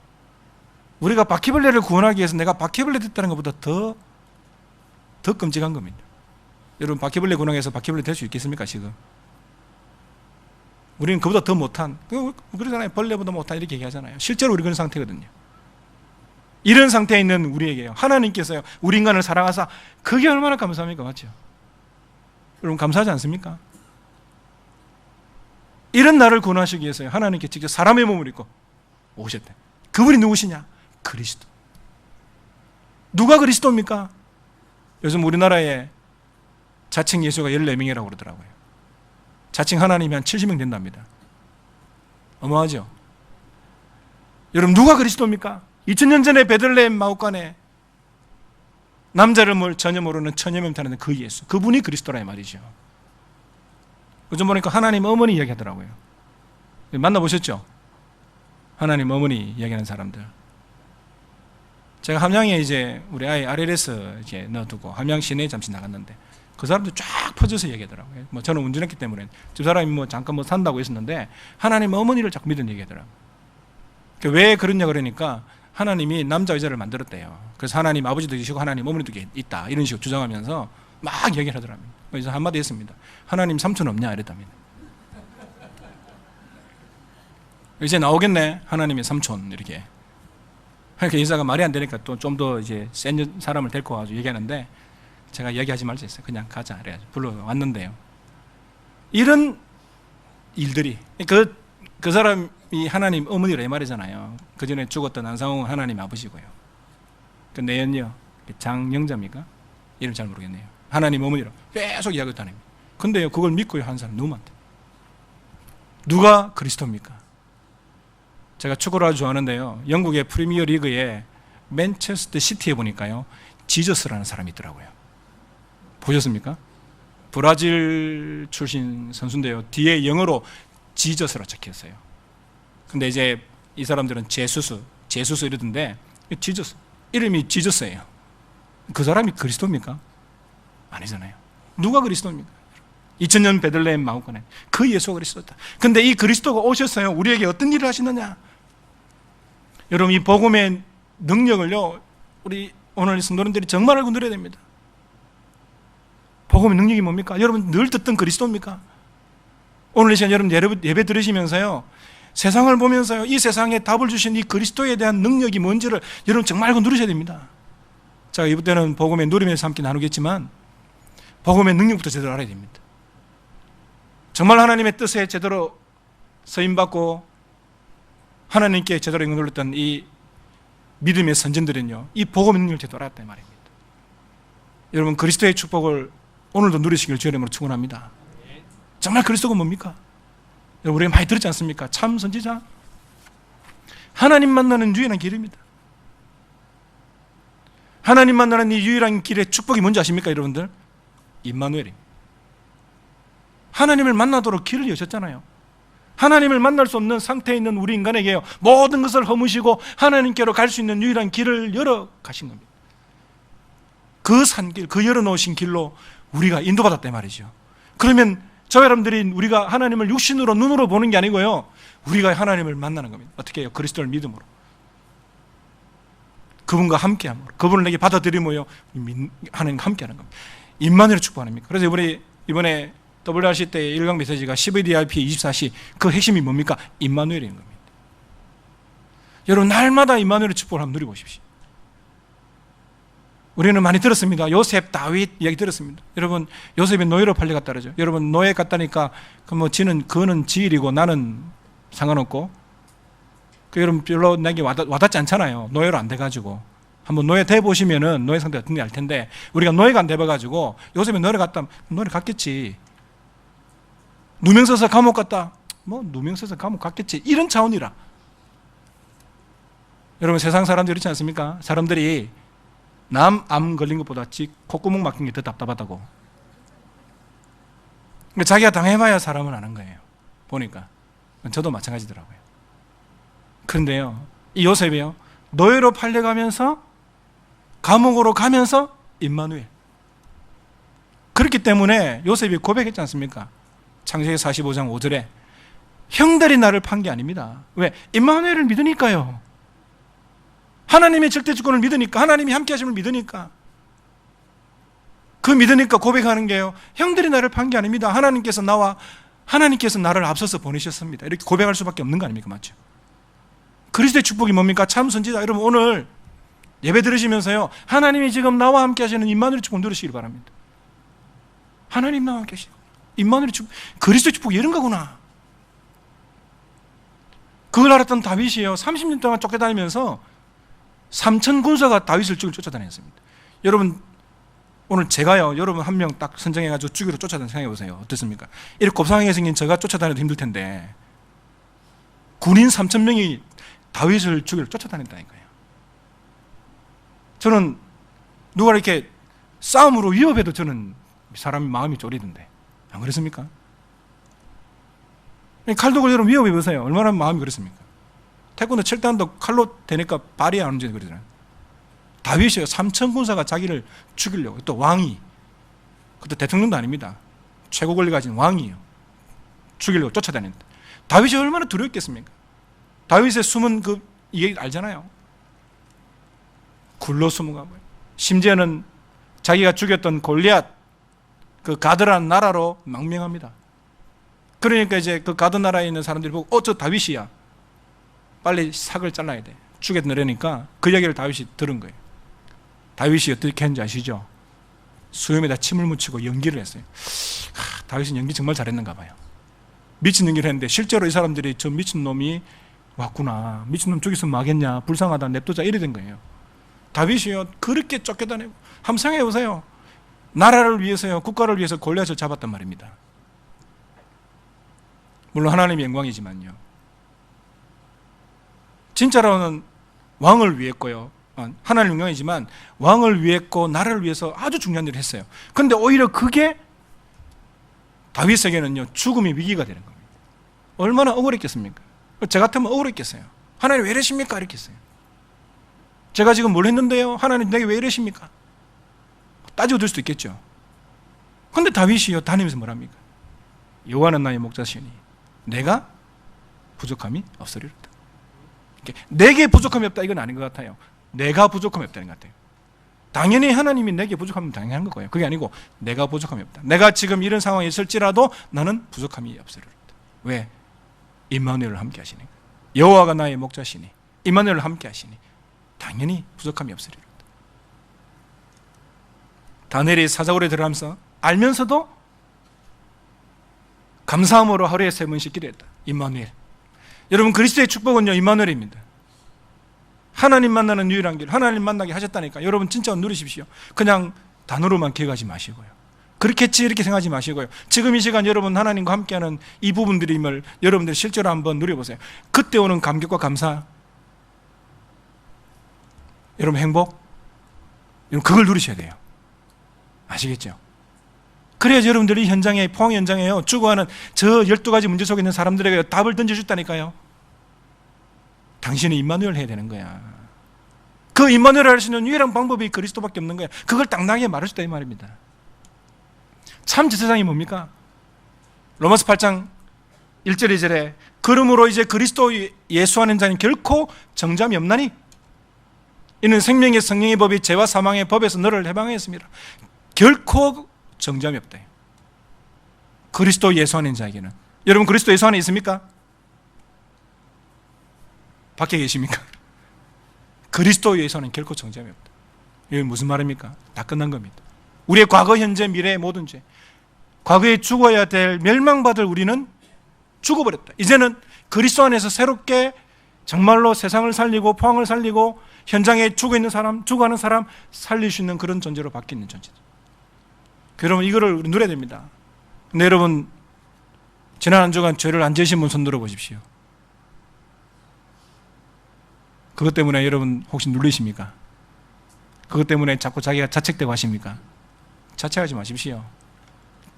우리가 바퀴벌레를 구원하기 위해서 내가 바퀴벌레 됐다는 것보다 더 끔찍한 겁니다. 여러분, 바퀴벌레 구원해서 바퀴벌레 될 수 있겠습니까 지금? 우리는 그보다 더 못한, 그러잖아요. 벌레보다 못한 이렇게 얘기하잖아요. 실제로 우리 그런 상태거든요. 이런 상태에 있는 우리에게요, 하나님께서요, 우리 인간을 사랑하사, 그게 얼마나 감사합니까? 맞죠? 여러분, 감사하지 않습니까? 이런 나를 구원하시기 위해서요, 하나님께 직접 사람의 몸을 입고 오셨대. 그분이 누구시냐? 그리스도. 누가 그리스도입니까? 요즘 우리나라에 자칭 예수가 14명이라고 그러더라고요. 자칭 하나님이 한 70명 된답니다. 어마하죠? 여러분, 누가 그리스도입니까? 2000년 전에 베들레헴 마옥간에 남자를 전혀 모르는 처녀명 타는 그 예수, 그분이 그리스도라 이 말이죠. 요즘 보니까 하나님 어머니 이야기하더라고요. 만나보셨죠? 하나님 어머니 이야기하는 사람들. 제가 함양에 이제 우리 아이 RLS 이제 넣어두고 함양 시내에 잠시 나갔는데 그 사람들 쫙 퍼져서 얘기하더라고요. 저는 운전했기 때문에 집사람이 잠깐 산다고 했었는데 하나님 어머니를 자꾸 믿은 얘기하더라고요. 왜 그러냐 그러니까 하나님이 남자 여자를 만들었대요. 그래서 하나님 아버지도 계시고 하나님 어머니도 있다, 이런 식으로 주장하면서 막 얘기를 하더라고요. 그래서 한마디 했습니다. 하나님 삼촌 없냐 이랬답니다. 이제 나오겠네, 하나님의 삼촌, 이렇게. 그러니까 인사가 말이 안 되니까 또 좀 더 이제 센 사람을 데리고 와가지고 얘기하는데 제가 얘기하지 말자 했어요. 그냥 가자 그래가지고 불러왔는데요, 이런 일들이, 그 사람이 하나님 어머니라 이 말이잖아요. 그 전에 죽었던 안상홍은 하나님 아버지고요. 그 내연요, 장영자입니까? 이름 잘 모르겠네요. 하나님 어머니라 계속 이야기했다는 겁니다. 근데요, 그걸 믿고요 한 사람 누구한테? 누가 그리스도입니까? 제가 축구를 아주 좋아하는데요, 영국의 프리미어 리그에 맨체스터 시티에 보니까요, 지저스라는 사람이 있더라고요. 보셨습니까? 브라질 출신 선수인데요, 뒤에 영어로 지저스라 적혀있어요. 근데 이제 이 사람들은 제수스 이러던데, 지저스, 이름이 지저스예요. 그 사람이 그리스도입니까? 아니잖아요. 누가 그리스도입니까? 2000년 베들레헴 마옥간에 그 예수가 그리스도다. 근데 이 그리스도가 오셨어요. 우리에게 어떤 일을 하시느냐? 여러분, 이 복음의 능력을요, 우리 오늘 성도님들이 정말 알고 누려야 됩니다. 복음의 능력이 뭡니까? 여러분 늘 듣던 그리스도입니까? 오늘 이 시간 여러분 예배 들으시면서요, 세상을 보면서요, 이 세상에 답을 주신 이 그리스도에 대한 능력이 뭔지를 여러분 정말 알고 누리셔야 됩니다. 자, 이번에는 복음의 누리면서 함께 나누겠지만 복음의 능력부터 제대로 알아야 됩니다. 정말 하나님의 뜻에 제대로 서임받고 하나님께 제대로 영접했던 이 믿음의 선진들은요, 이 복음 능력을 제대로 알았단 말입니다. 여러분, 그리스도의 축복을 오늘도 누리시길 주의 이름으로 축원합니다. 정말 그리스도가 뭡니까? 우리가 많이 들었지 않습니까? 참 선지자, 하나님 만나는 유일한 길입니다. 하나님 만나는 이 유일한 길의 축복이 뭔지 아십니까, 여러분들? 임마누엘입니다. 하나님을 만나도록 길을 여셨잖아요. 하나님을 만날 수 없는 상태에 있는 우리 인간에게요, 모든 것을 허무시고 하나님께로 갈 수 있는 유일한 길을 열어 가신 겁니다. 그 산길, 그 열어놓으신 길로 우리가 인도받았단 말이죠. 그러면 저 여러분들이 우리가 하나님을 육신으로 눈으로 보는 게 아니고요, 우리가 하나님을 만나는 겁니다. 어떻게 해요? 그리스도를 믿음으로, 그분과 함께함으로, 그분을 내게 받아들이며요, 하나님과 함께하는 겁니다. 임마누엘을 축복합니다. 그래서 이번에 WRC 때 1강 메시지가 12DRP 24시, 그 핵심이 뭡니까? 임마누엘인 겁니다. 여러분, 날마다 임마누엘의 축복을 한번 누려보십시오. 우리는 많이 들었습니다. 요셉, 다윗 이야기 들었습니다. 여러분, 요셉이 노예로 팔려갔다 그러죠. 여러분, 노예 갔다니까 그는 지일이고 나는 상관없고, 여러분 별로 내게 와닿지 않잖아요. 노예로 안 돼가지고. 한번 노예 돼 보시면은 노예 상태가 어떤지 알 텐데, 우리가 노예가 안 돼봐가지고 요셉이 노예를 갔다, 노예를 갔겠지. 누명 써서 감옥 갔다, 누명 써서 감옥 갔겠지. 이런 차원이라. 여러분, 세상 사람들이 그렇지 않습니까? 사람들이 남 암 걸린 것보다 콧구멍 막힌 게 더 답답하다고. 자기가 당해봐야 사람은 아는 거예요. 보니까. 저도 마찬가지더라고요. 그런데요, 이 요셉이요, 노예로 팔려가면서 감옥으로 가면서 임마누엘. 그렇기 때문에 요셉이 고백했지 않습니까? 창세기 45장 5절에 형들이 나를 판 게 아닙니다. 왜? 임마누엘을 믿으니까요. 하나님의 절대 주권을 믿으니까, 하나님이 함께 하심을 믿으니까, 그 믿으니까 고백하는 게요, 형들이 나를 판 게 아닙니다. 하나님께서 나를 앞서서 보내셨습니다. 이렇게 고백할 수밖에 없는 거 아닙니까? 맞죠? 그리스도의 축복이 뭡니까? 참 선지자. 여러분, 오늘 예배 들으시면서요, 하나님이 지금 나와 함께 하시는 임마누엘의 축복 누리시길 바랍니다. 하나님 나와 함께 하시고 임마누엘의 축복, 그리스도의 축복이 이런 거구나. 그걸 알았던 다윗이요, 30년 동안 쫓겨다니면서 3천 군사가 다윗을 쫓아다녔습니다. 여러분, 오늘 제가요, 여러분 한 명 딱 선정해가지고 죽이러 쫓아다니는 생각해 보세요. 어떻습니까? 이렇게 곱상하게 생긴 제가 쫓아다녀도 힘들 텐데, 군인 3천 명이 다윗을 죽이러 쫓아다닌다니까요. 저는 누가 이렇게 싸움으로 위협해도 저는 사람이 마음이 쫄리던데, 안 그렇습니까? 칼도 여러분 위협해 보세요. 얼마나 마음이 그렇습니까? 태권도 칠 때 한도 칼로 대니까 발이 안 움직이고 그러잖아요. 다윗이요, 3천 군사가 자기를 죽이려고, 또 왕이, 그것도 대통령도 아닙니다, 최고 권리 가진 왕이요, 죽이려고 쫓아다닌다. 다윗이 얼마나 두려웠겠습니까? 다윗의 숨은 이게 알잖아요. 굴로 숨은 거. 심지어는 자기가 죽였던 골리앗, 그 가드라는 나라로 망명합니다. 그러니까 이제 그 가드 나라에 있는 사람들이 보고, 저 다윗이야, 빨리 삭을 잘라야 돼, 죽여내려니까 그 이야기를 다윗이 들은 거예요. 다윗이 어떻게 했는지 아시죠? 수염에다 침을 묻히고 연기를 했어요. 다윗은 연기 정말 잘했는가 봐요. 미친 연기를 했는데, 실제로 이 사람들이 저 미친놈이 왔구나, 미친놈 죽였으면 마겠냐, 불쌍하다, 냅두자, 이래 된 거예요. 다윗이요, 그렇게 쫓겨다니고. 한번 생각해 보세요. 나라를 위해서요, 국가를 위해서 골리앗을 잡았단 말입니다. 물론 하나님의 영광이지만요, 진짜로는 왕을 위했고요, 하나님 영광이지만 왕을 위했고 나라를 위해서 아주 중요한 일을 했어요. 그런데 오히려 그게 다윗에게는요, 죽음의 위기가 되는 겁니다. 얼마나 억울했겠습니까? 저 같으면 억울했겠어요. 하나님 왜 이러십니까? 이랬겠어요. 제가 지금 뭘 했는데요, 하나님 내게 왜 이러십니까? 따지고 들 수도 있겠죠. 그런데 다윗이요, 다니면서 뭐랍니까? 여호와는 나의 목자시니 내가 부족함이 없으리로다. 내게 부족함이 없다, 이건 아닌 것 같아요. 내가 부족함이 없다는 것 같아요. 당연히 하나님이 내게 부족하면 당연한 거예요. 그게 아니고 내가 부족함이 없다. 내가 지금 이런 상황에 있을지라도 나는 부족함이 없으리로다. 왜? 임마누엘을 함께 하시니까. 여호와가 나의 목자시니 임마누엘을 함께 하시니 당연히 부족함이 없으리로다. 다니엘이 사자굴에 들어가면서 알면서도 감사함으로 하루에 3번씩 기도했다. 임마누엘. 여러분, 그리스도의 축복은요, 임마누엘입니다. 하나님 만나는 유일한 길, 하나님 만나게 하셨다니까. 여러분 진짜 누리십시오. 그냥 단어로만 기억하지 마시고요. 그렇겠지 이렇게 생각하지 마시고요. 지금 이 시간 여러분 하나님과 함께하는 이 부분들임을 여러분들 실제로 한번 누려보세요. 그때 오는 감격과 감사, 여러분 행복, 여러분 그걸 누리셔야 돼요. 아시겠죠? 그래야지 여러분들이 현장에, 포항 현장에요, 죽어가는 저 12가지 문제 속에 있는 사람들에게 답을 던져줬다니까요. 당신이 임마누엘 해야 되는 거야. 그 임마누엘을 할 수 있는 유일한 방법이 그리스도밖에 없는 거야. 그걸 당당하게 말해줬다 이 말입니다. 참 저 세상이 뭡니까? 로마서 8장 1절 2절에 그러므로 이제 그리스도 예수 하는 자는 결코 정잠이 없나니 이는 생명의 성령의 법이 죄와 사망의 법에서 너를 해방하였습니다. 결코 정잠이 없다. 그리스도 예수 하는 자에게는. 여러분 그리스도 예수 안에 있습니까? 밖에 계십니까? 그리스도 예수 안에 결코 정잠이 없다. 이게 무슨 말입니까? 다 끝난 겁니다. 우리의 과거, 현재, 미래의 모든 죄, 과거에 죽어야 될, 멸망받을 우리는 죽어버렸다. 이제는 그리스도 안에서 새롭게 정말로 세상을 살리고 포항을 살리고 현장에 죽어있는 사람, 죽어가는 사람 살릴 수 있는 그런 존재로 바뀌는 존재다. 여러분 이거를 우리 누려야 됩니다. 근데 여러분 지난 한 주간 죄를 안 지으신 분 손 들어보십시오. 그것 때문에 여러분 혹시 눌리십니까? 그것 때문에 자꾸 자기가 자책되고 하십니까? 자책하지 마십시오.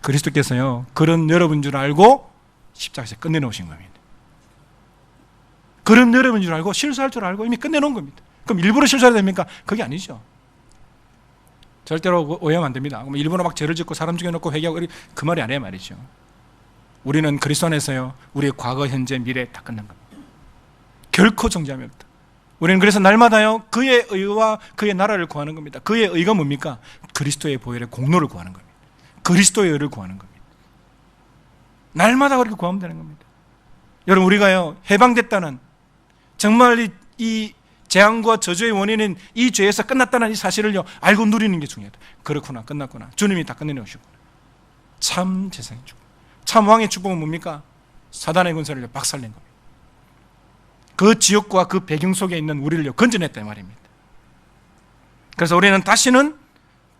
그리스도께서요 그런 여러분 줄 알고 십자가에서 끝내놓으신 겁니다. 그런 여러분 줄 알고 실수할 줄 알고 이미 끝내놓은 겁니다. 그럼 일부러 실수해야 됩니까? 그게 아니죠. 절대로 오해하면 안 됩니다. 그럼 일부러 막 죄를 짓고 사람 죽여놓고 회개하고 그 말이 아니에요 말이죠. 우리는 그리스도 안에서요 우리의 과거, 현재, 미래 다 끝난 겁니다. 결코 정죄함이 없다. 우리는 그래서 날마다요 그의 의와 그의 나라를 구하는 겁니다. 그의 의가 뭡니까? 그리스도의 보혈의 공로를 구하는 겁니다. 그리스도의 의를 구하는 겁니다. 날마다 그렇게 구하면 되는 겁니다. 여러분 우리가요 해방됐다는, 정말 이 재앙과 저주의 원인인 이 죄에서 끝났다는 이 사실을요 알고 누리는 게 중요하다. 그렇구나, 끝났구나, 주님이 다 끝내놓으시구나. 참 세상의 축복, 참 왕의 축복은 뭡니까? 사단의 군사를 박살낸 겁니다. 그 지역과 그 배경 속에 있는 우리를 건져냈다 이 말입니다. 그래서 우리는 다시는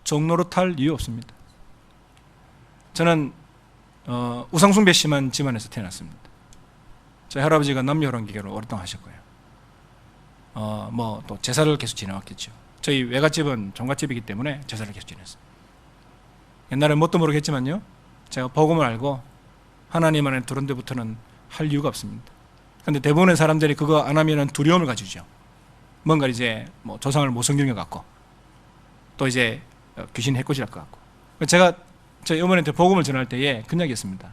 종로로 탈 이유 없습니다. 저는 우상숭배 심한 집안에서 태어났습니다. 저희 할아버지가 남녀혼계로 오랫동안 하셨고요. 또 제사를 계속 지내왔겠죠. 저희 외갓집은 종갓집이기 때문에 제사를 계속 지냈어요. 옛날에 뭣도 모르겠지만요, 제가 복음을 알고 하나님 안에 들어온 데부터는 할 이유가 없습니다. 그런데 대부분의 사람들이 그거 안 하면은 두려움을 가지죠. 뭔가 이제 조상을 못 섬기는 것 같고, 또 이제 귀신 해코지할 것 같고. 제가 저희 어머니한테 복음을 전할 때에 그런 이야기 했습니다.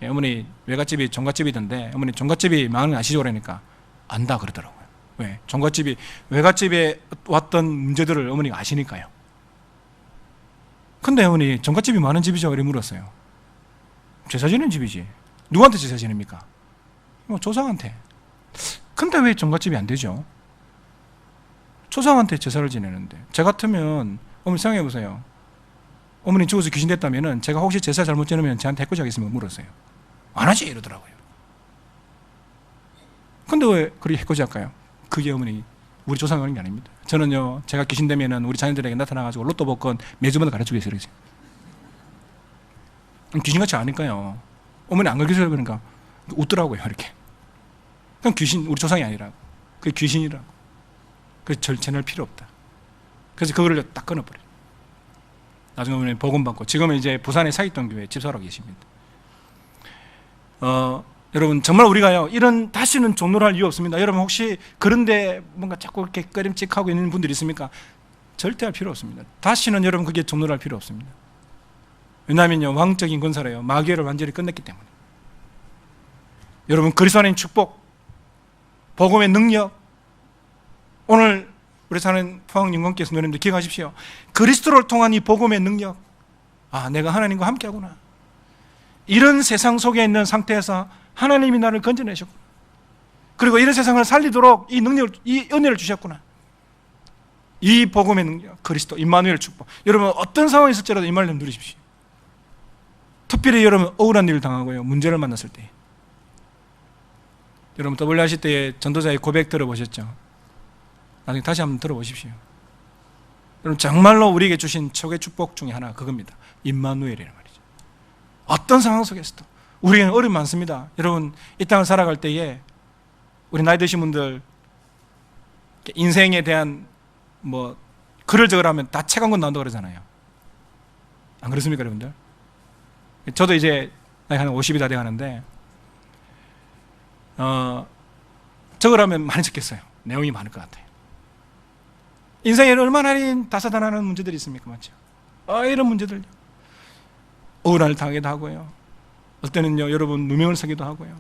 어머니 외갓집이 종갓집이던데 어머니 종갓집이 망하는 거 아시죠? 그러니까 안다 그러더라고요. 왜? 종갓집이 외갓집에 왔던 문제들을 어머니가 아시니까요. 근데 어머니 종갓집이 많은 집이죠? 이렇게 물었어요. 제사 지는 집이지. 누구한테 제사 지냅니까? 조상한테. 근데 왜 종갓집이 안 되죠? 조상한테 제사를 지내는데. 저 같으면 어머니 생각해 보세요. 어머니 죽어서 귀신 됐다면은 제가 혹시 제사 잘못 지내면 저한테 해코지 하겠습니까? 물었어요. 안 하지 이러더라고요. 근데 왜 그렇게 해코지 할까요? 그게 어머니 우리 조상이 하는 게 아닙니다. 저는요 제가 귀신 되면은 우리 자녀들에게 나타나가지고 로또 복권 매주마다 가르쳐주겠어요. 귀신같이 아니까요. 어머니 안 그러겠어요. 그러니까 웃더라고요 이렇게. 그럼 귀신, 우리 조상이 아니라고. 그게 귀신이라고. 그래서 전할 필요 없다. 그래서 그거를 딱 끊어버려요. 나중에 어머니 복음 받고, 지금은 이제 부산의 사익동 교회 집사로 계십니다. 여러분 정말 우리가요 이런 다시는 종로를 할 이유 없습니다. 여러분 혹시 그런데 뭔가 자꾸 이렇게 꺼림칙하고 있는 분들이 있습니까? 절대 할 필요 없습니다. 다시는 여러분 그게 종로를 할 필요 없습니다. 왜냐하면요 왕적인 권세래요 마귀를 완전히 끝냈기 때문에. 여러분 그리스도 안의 축복, 복음의 능력, 오늘 우리 사는 포항님께서 노래님들 기억하십시오. 그리스도를 통한 이 복음의 능력, 내가 하나님과 함께하구나. 이런 세상 속에 있는 상태에서 하나님이 나를 건져내셨구나. 그리고 이런 세상을 살리도록 이 능력을, 이 은혜를 주셨구나. 이 복음의 능력, 그리스도, 임마누엘 축복. 여러분 어떤 상황이 있을지라도 이 말씀 누리십시오. 특별히 여러분 억울한 일을 당하고요 문제를 만났을 때 여러분 W 하실 때의 전도자의 고백 들어보셨죠? 나중에 다시 한번 들어보십시오. 여러분 정말로 우리에게 주신 최고의 축복 중에 하나가 그겁니다. 임마누엘이란 말이죠. 어떤 상황 속에서도 우리에게는 어려움이 많습니다. 여러분 이 땅을 살아갈 때에 우리 나이 드신 분들 인생에 대한 뭐 글을 적으라면 다 책 한 권 나온다고 그러잖아요. 안 그렇습니까 여러분들? 저도 이제 나이가 한 50이 다 돼가는데 적으라면 많이 적겠어요. 내용이 많을 것 같아요. 인생에 얼마나 다사다난한 문제들이 있습니까? 맞죠? 이런 문제들 억울함을 당하기도 하고요. 어떨 때는요 여러분 누명을 쓰기도 하고요.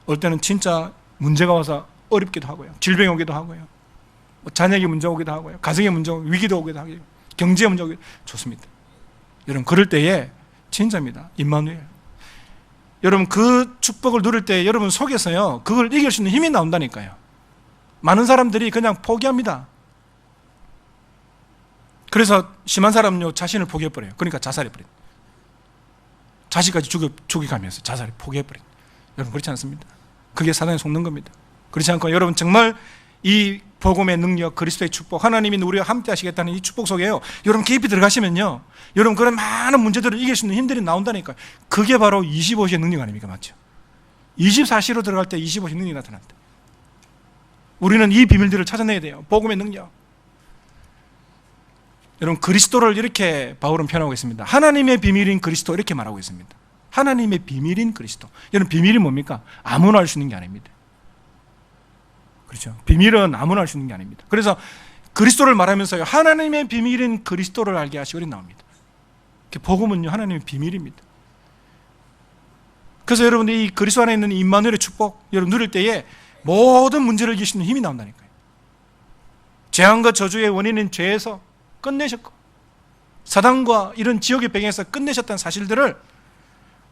어떨 때는 진짜 문제가 와서 어렵기도 하고요. 질병이 오기도 하고요. 자녀에게 문제 오기도 하고요. 가정에 문제 오기도 위기도 오기도 하고요. 경제에 문제 오기도 좋습니다. 여러분 그럴 때에 진짜입니다. 임마누엘. 여러분 그 축복을 누릴 때 여러분 속에서요 그걸 이길 수 있는 힘이 나온다니까요. 많은 사람들이 그냥 포기합니다. 그래서 심한 사람은요 자신을 포기해버려요. 그러니까 자살해버려요. 자식까지 죽여가면서 자살을 포기해버려요. 여러분 그렇지 않습니다. 그게 사단에 속는 겁니다. 그렇지 않고 여러분 정말 이 복음의 능력, 그리스도의 축복, 하나님이 우리와 함께 하시겠다는 이 축복 속에요 여러분 깊이 들어가시면요 여러분 그런 많은 문제들을 이길 수 있는 힘들이 나온다니까요. 그게 바로 25시의 능력 아닙니까? 맞죠? 24시로 들어갈 때 25시 능력이 나타난다. 우리는 이 비밀들을 찾아내야 돼요. 복음의 능력. 여러분 그리스도를 이렇게 바울은 표현하고 있습니다. 하나님의 비밀인 그리스도 이렇게 말하고 있습니다. 하나님의 비밀인 그리스도. 여러분 비밀이 뭡니까? 아무나 알 수 있는 게 아닙니다. 그렇죠? 비밀은 아무나 알 수 있는 게 아닙니다. 그래서 그리스도를 말하면서요 하나님의 비밀인 그리스도를 알게 하시고 이렇게 나옵니다. 복음은요 하나님의 비밀입니다. 그래서 여러분 이 그리스도 안에 있는 임마누엘의 축복 여러분 누릴 때에 모든 문제를 이길 수 있는 힘이 나온다니까요. 재앙과 저주의 원인인 죄에서 끝내셨고 사단과 이런 지옥의 배경에서 끝내셨다는 사실들을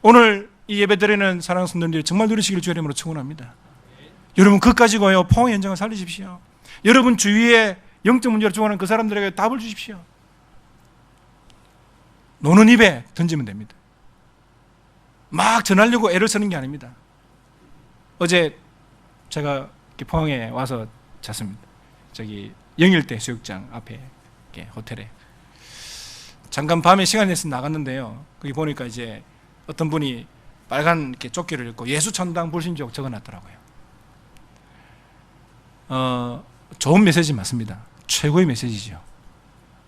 오늘 이 예배드리는 사랑하는 성도님들이 정말 누리시길 주의 이름으로 축원합니다. 여러분 그것 가지고요 포항의 현장을 살리십시오. 여러분 주위에 영적 문제로 죽어가는 그 사람들에게 답을 주십시오. 노는 입에 던지면 됩니다. 막 전하려고 애를 쓰는 게 아닙니다. 어제 제가 포항에 와서 잤습니다. 저기 영일대 수욕장 앞에 호텔에 잠깐 밤에 시간 내서 나갔는데요. 거기 보니까 이제 어떤 분이 빨간 이렇게 조끼를 입고 예수천당 불신지옥 적어놨더라고요. 좋은 메시지 맞습니다. 최고의 메시지죠.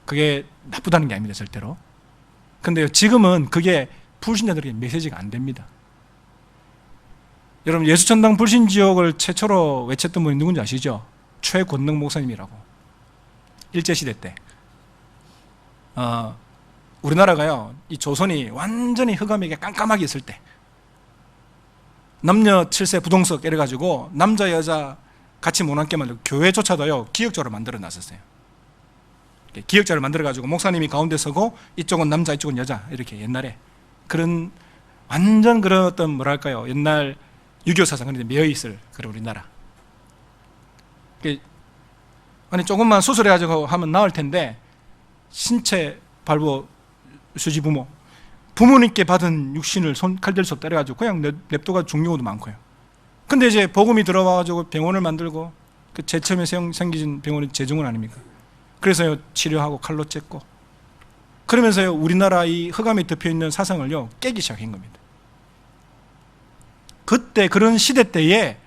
그게 나쁘다는 게 아닙니다. 절대로. 근데요 지금은 그게 불신자들에게 메시지가 안 됩니다. 여러분 예수천당 불신지옥을 최초로 외쳤던 분이 누군지 아시죠? 최권능 목사님이라고. 일제시대 때 우리나라가요 이 조선이 완전히 흑암에게 깜깜하게 있을 때 남녀 7세 부동석 이래가지고 남자 여자 같이 못 앉게 만들고 교회조차도요 기역자로 만들어 놨었어요. 기역자를 만들어가지고 목사님이 가운데 서고 이쪽은 남자 이쪽은 여자 이렇게 옛날에 그런 완전 그런 어떤 뭐랄까요 옛날 유교 사상 그런데 매여있을 그런 우리나라. 아니 조금만 수술해가지고 하면 나을 텐데 신체 발부 수지 부모님께 받은 육신을 칼질 수 없다 그래가지고 그냥 냅둬가 죽는 경우도 많고요. 근데 이제 복음이 들어와가지고 병원을 만들고 그 제일 처음에 생기진 병원이 제중원 아닙니까? 그래서 치료하고 칼로 쨌고 그러면서요 우리나라 이 흑암에 덮여있는 사상을요 깨기 시작한 겁니다. 그때 그런 시대 때에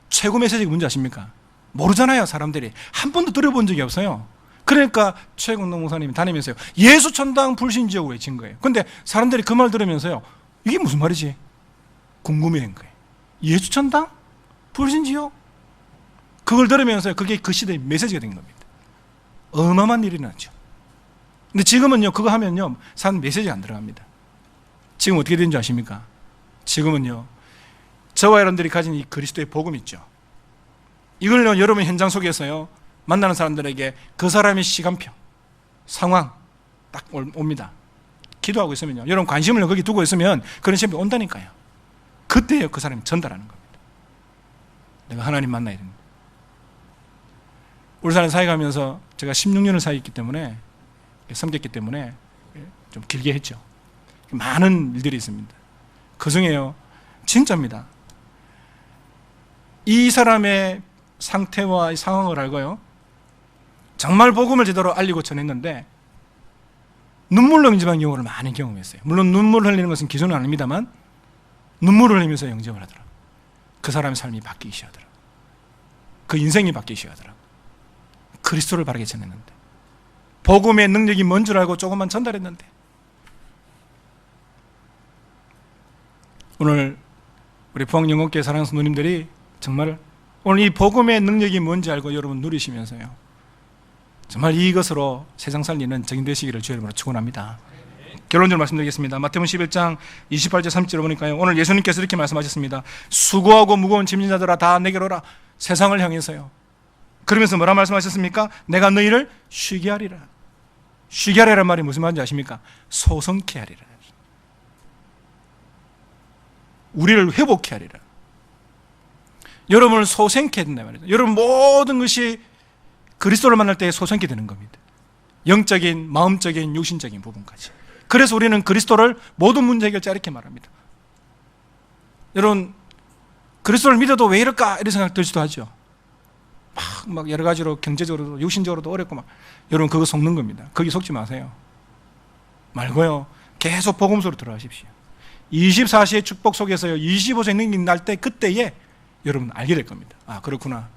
최고 메시지가 뭔지 아십니까? 모르잖아요. 사람들이 한 번도 들어본 적이 없어요. 그러니까 최근동 목사님이 다니면서요 예수천당 불신지옥을 외친 거예요. 근데 사람들이 그 말 들으면서요 이게 무슨 말이지? 궁금해한 거예요. 예수천당? 불신지옥? 그걸 들으면서 그게 그 시대의 메시지가 된 겁니다. 어마어마한 일이 났죠. 근데 지금은요 그거 하면요 산 메시지가 안 들어갑니다. 지금 어떻게 되는지 아십니까? 지금은요 저와 여러분들이 가진 이 그리스도의 복음 있죠. 이걸요 여러분 현장 속에서요 만나는 사람들에게 그 사람의 시간표 상황 딱 옵니다. 기도하고 있으면요 여러분 관심을 거기 두고 있으면 그런 시간이 온다니까요. 그때요 그 사람이 전달하는 겁니다. 내가 하나님 만나야 됩니다. 울산에 사회 가면서 제가 16년을 사역했기 때문에 섬겼기 때문에 좀 길게 했죠. 많은 일들이 있습니다. 그 중에요 진짜입니다. 이 사람의 상태와 상황을 알고요, 정말 복음을 제대로 알리고 전했는데 눈물로 응집한 경우를 많이 경험했어요. 물론 눈물 흘리는 것은 기준은 아닙니다만 눈물을 흘리면서 영접을 하더라. 그 사람의 삶이 바뀌기 시작하더라. 그 인생이 바뀌기 시작하더라. 그리스도를 바르게 전했는데, 복음의 능력이 뭔 줄 알고 조금만 전달했는데, 오늘 우리 포항영국교회 사랑하는 성도님들이 정말 오늘 이 복음의 능력이 뭔지 알고 여러분 누리시면서요, 정말 이것으로 세상 살리는 증인 되시기를 주의 이름으로 축원합니다. 결론적으로 말씀드리겠습니다. 마태복음 11장 28절 30절을 보니까요, 오늘 예수님께서 이렇게 말씀하셨습니다. 수고하고 무거운 짐진 자들아 다 내게로 오라. 세상을 향해서요. 그러면서 뭐라 말씀하셨습니까? 내가 너희를 쉬게 하리라. 쉬게 하리라는 말이 무슨 말인지 아십니까? 소성케 하리라. 우리를 회복케 하리라. 여러분을 소생케 된다 말이죠. 여러분 모든 것이 그리스도를 만날 때 소생케 되는 겁니다. 영적인, 마음적인, 육신적인 부분까지. 그래서 우리는 그리스도를 모든 문제 해결자 이렇게 말합니다. 여러분, 그리스도를 믿어도 왜 이럴까 이런 생각 들지도 하죠. 막 여러 가지로 경제적으로도 육신적으로도 어렵고 막. 여러분 그거 속는 겁니다. 거기 속지 마세요. 말고요, 계속 복음으로 들어가십시오. 24시의 축복 속에서요, 25세 능력이 날 때 그때에 여러분 알게 될 겁니다. 아, 그렇구나.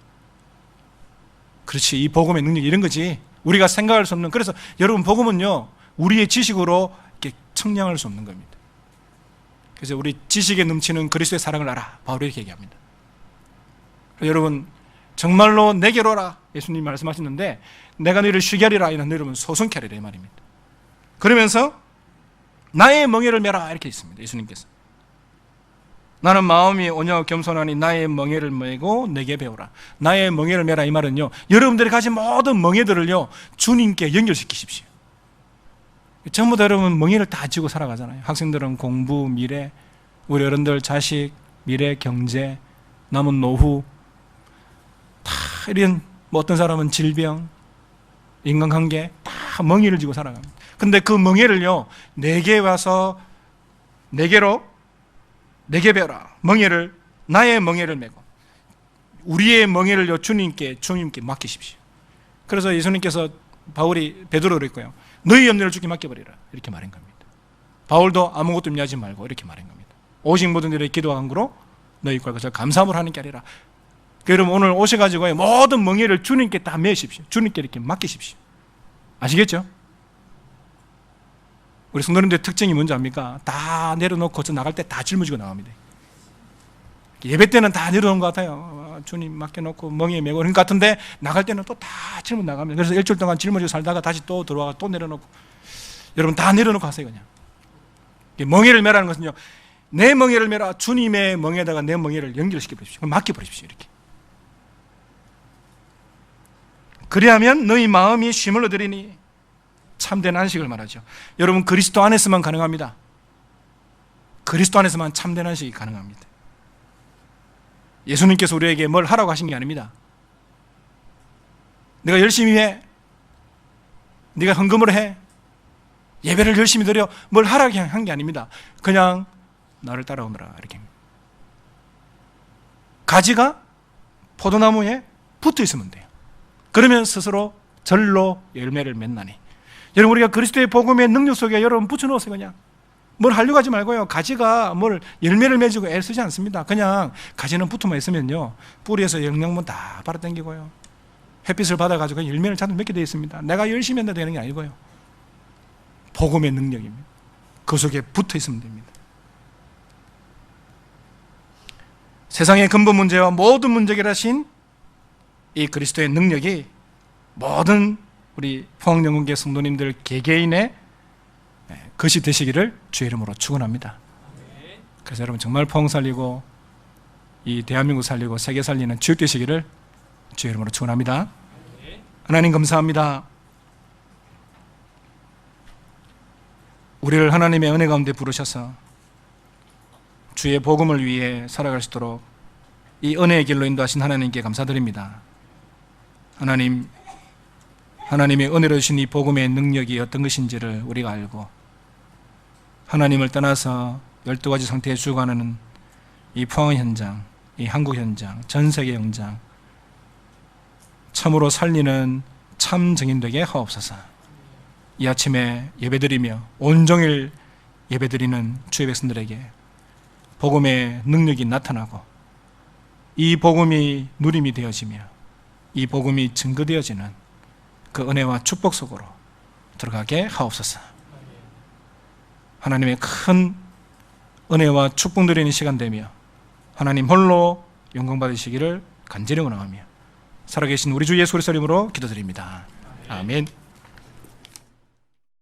그렇지, 이 복음의 능력이 이런 거지. 우리가 생각할 수 없는. 그래서 여러분 복음은요, 우리의 지식으로 이렇게 청량할 수 없는 겁니다. 그래서 우리 지식에 넘치는 그리스도의 사랑을 알아, 바울이 이렇게 얘기합니다. 여러분 정말로 내게로 오라, 예수님이 말씀하셨는데, 내가 너희를 쉬게 하리라, 이는 여러분 소성케 하리라 이 말입니다. 그러면서 나의 멍에를 메라 이렇게 있습니다. 예수님께서 나는 마음이 온유하고 겸손하니 나의 멍에를 메고 내게 배우라. 나의 멍에를 메라 이 말은요, 여러분들이 가진 모든 멍에들을요 주님께 연결시키십시오. 전부 다 여러분 멍에를 다 지고 살아가잖아요. 학생들은 공부, 미래, 우리 어른들 자식, 미래, 경제, 남은 노후, 다 이런, 뭐 어떤 사람은 질병, 인간관계, 다 멍에를 지고 살아갑니다. 근데 그 멍에를요, 내게 와서 내게로 내게 배라. 멍에를, 나의 멍에를 메고 우리의 멍에를요 주님께 맡기십시오. 그래서 예수님께서, 바울이 베드로로 그랬고요, 너희 염려를 주께 맡겨버리라 이렇게 말한 겁니다. 바울도 아무것도 염려하지 말고 이렇게 말한 겁니다. 오직 모든 일에 기도와 간구로 너희 것을 감사함으로 하는 게 아니라. 여러분 오늘 오셔가지고 모든 멍에를 주님께 다 메십시오. 주님께 이렇게 맡기십시오. 아시겠죠? 우리 성도님들의 특징이 뭔지 압니까? 다 내려놓고 저 나갈 때 다 짊어지고 나갑니다. 예배 때는 다 내려놓은 것 같아요. 주님 맡겨놓고 멍에 메고 그런 것 같은데, 나갈 때는 또 다 짊어지고 나갑니다. 그래서 일주일 동안 짊어지고 살다가 다시 또 들어와서 또 내려놓고. 여러분 다 내려놓고 하세요. 그냥 멍에를 메라는 것은요, 내 멍에를 메라. 주님의 멍에다가 내 멍에를 연결시켜 버리십시오. 맡겨버리십시오. 이렇게. 그리하면 너희 마음이 쉼을 얻으리니. 참된 안식을 말하죠. 여러분 그리스도 안에서만 가능합니다. 그리스도 안에서만 참된 안식이 가능합니다. 예수님께서 우리에게 뭘 하라고 하신 게 아닙니다. 내가 열심히 해, 네가 헌금을 해, 예배를 열심히 드려, 뭘 하라고 한 게 아닙니다. 그냥 나를 따라오너라 이렇게. 가지가 포도나무에 붙어 있으면 돼요. 그러면 스스로 절로 열매를 맺나니. 여러분 우리가 그리스도의 복음의 능력 속에 여러분 붙여놓으세요. 그냥 뭘 하려고 하지 말고요. 가지가 뭘 열매를 맺고 애쓰지 않습니다. 그냥 가지는 붙어만 있으면요, 뿌리에서 영양분 다 빨아당기고요, 햇빛을 받아가지고 열매를 자주 맺게 되어 있습니다. 내가 열심히 한다 되는 게 아니고요, 복음의 능력입니다. 그 속에 붙어 있으면 됩니다. 세상의 근본 문제와 모든 문제 해결하신 이 그리스도의 능력이 모든 우리 포항영국교회 성도님들 개개인의 것이 되시기를 주의 이름으로 축원합니다. 그래서 여러분 정말 포항 살리고 이 대한민국 살리고 세계 살리는 주역 되시기를 주의 이름으로 축원합니다. 하나님 감사합니다. 우리를 하나님의 은혜 가운데 부르셔서 주의 복음을 위해 살아갈 수 있도록 이 은혜의 길로 인도하신 하나님께 감사드립니다. 하나님의 은혜로 주신 이 복음의 능력이 어떤 것인지를 우리가 알고, 하나님을 떠나서 12가지 상태에 죽어가는 이 포항 현장, 이 한국 현장, 전 세계 현장 참으로 살리는 참 증인 되게 하옵소서. 이 아침에 예배드리며 온종일 예배드리는 주의 백성들에게 복음의 능력이 나타나고 이 복음이 누림이 되어지며 이 복음이 증거되어지는 그 은혜와 축복 속으로 들어가게 하옵소서. 하나님의 큰 은혜와 축복 누리는 시간 되며 하나님 홀로 영광 받으시기를 간절히 원하며 살아계신 우리 주 예수 그리스도 이름으로 기도드립니다. 아멘.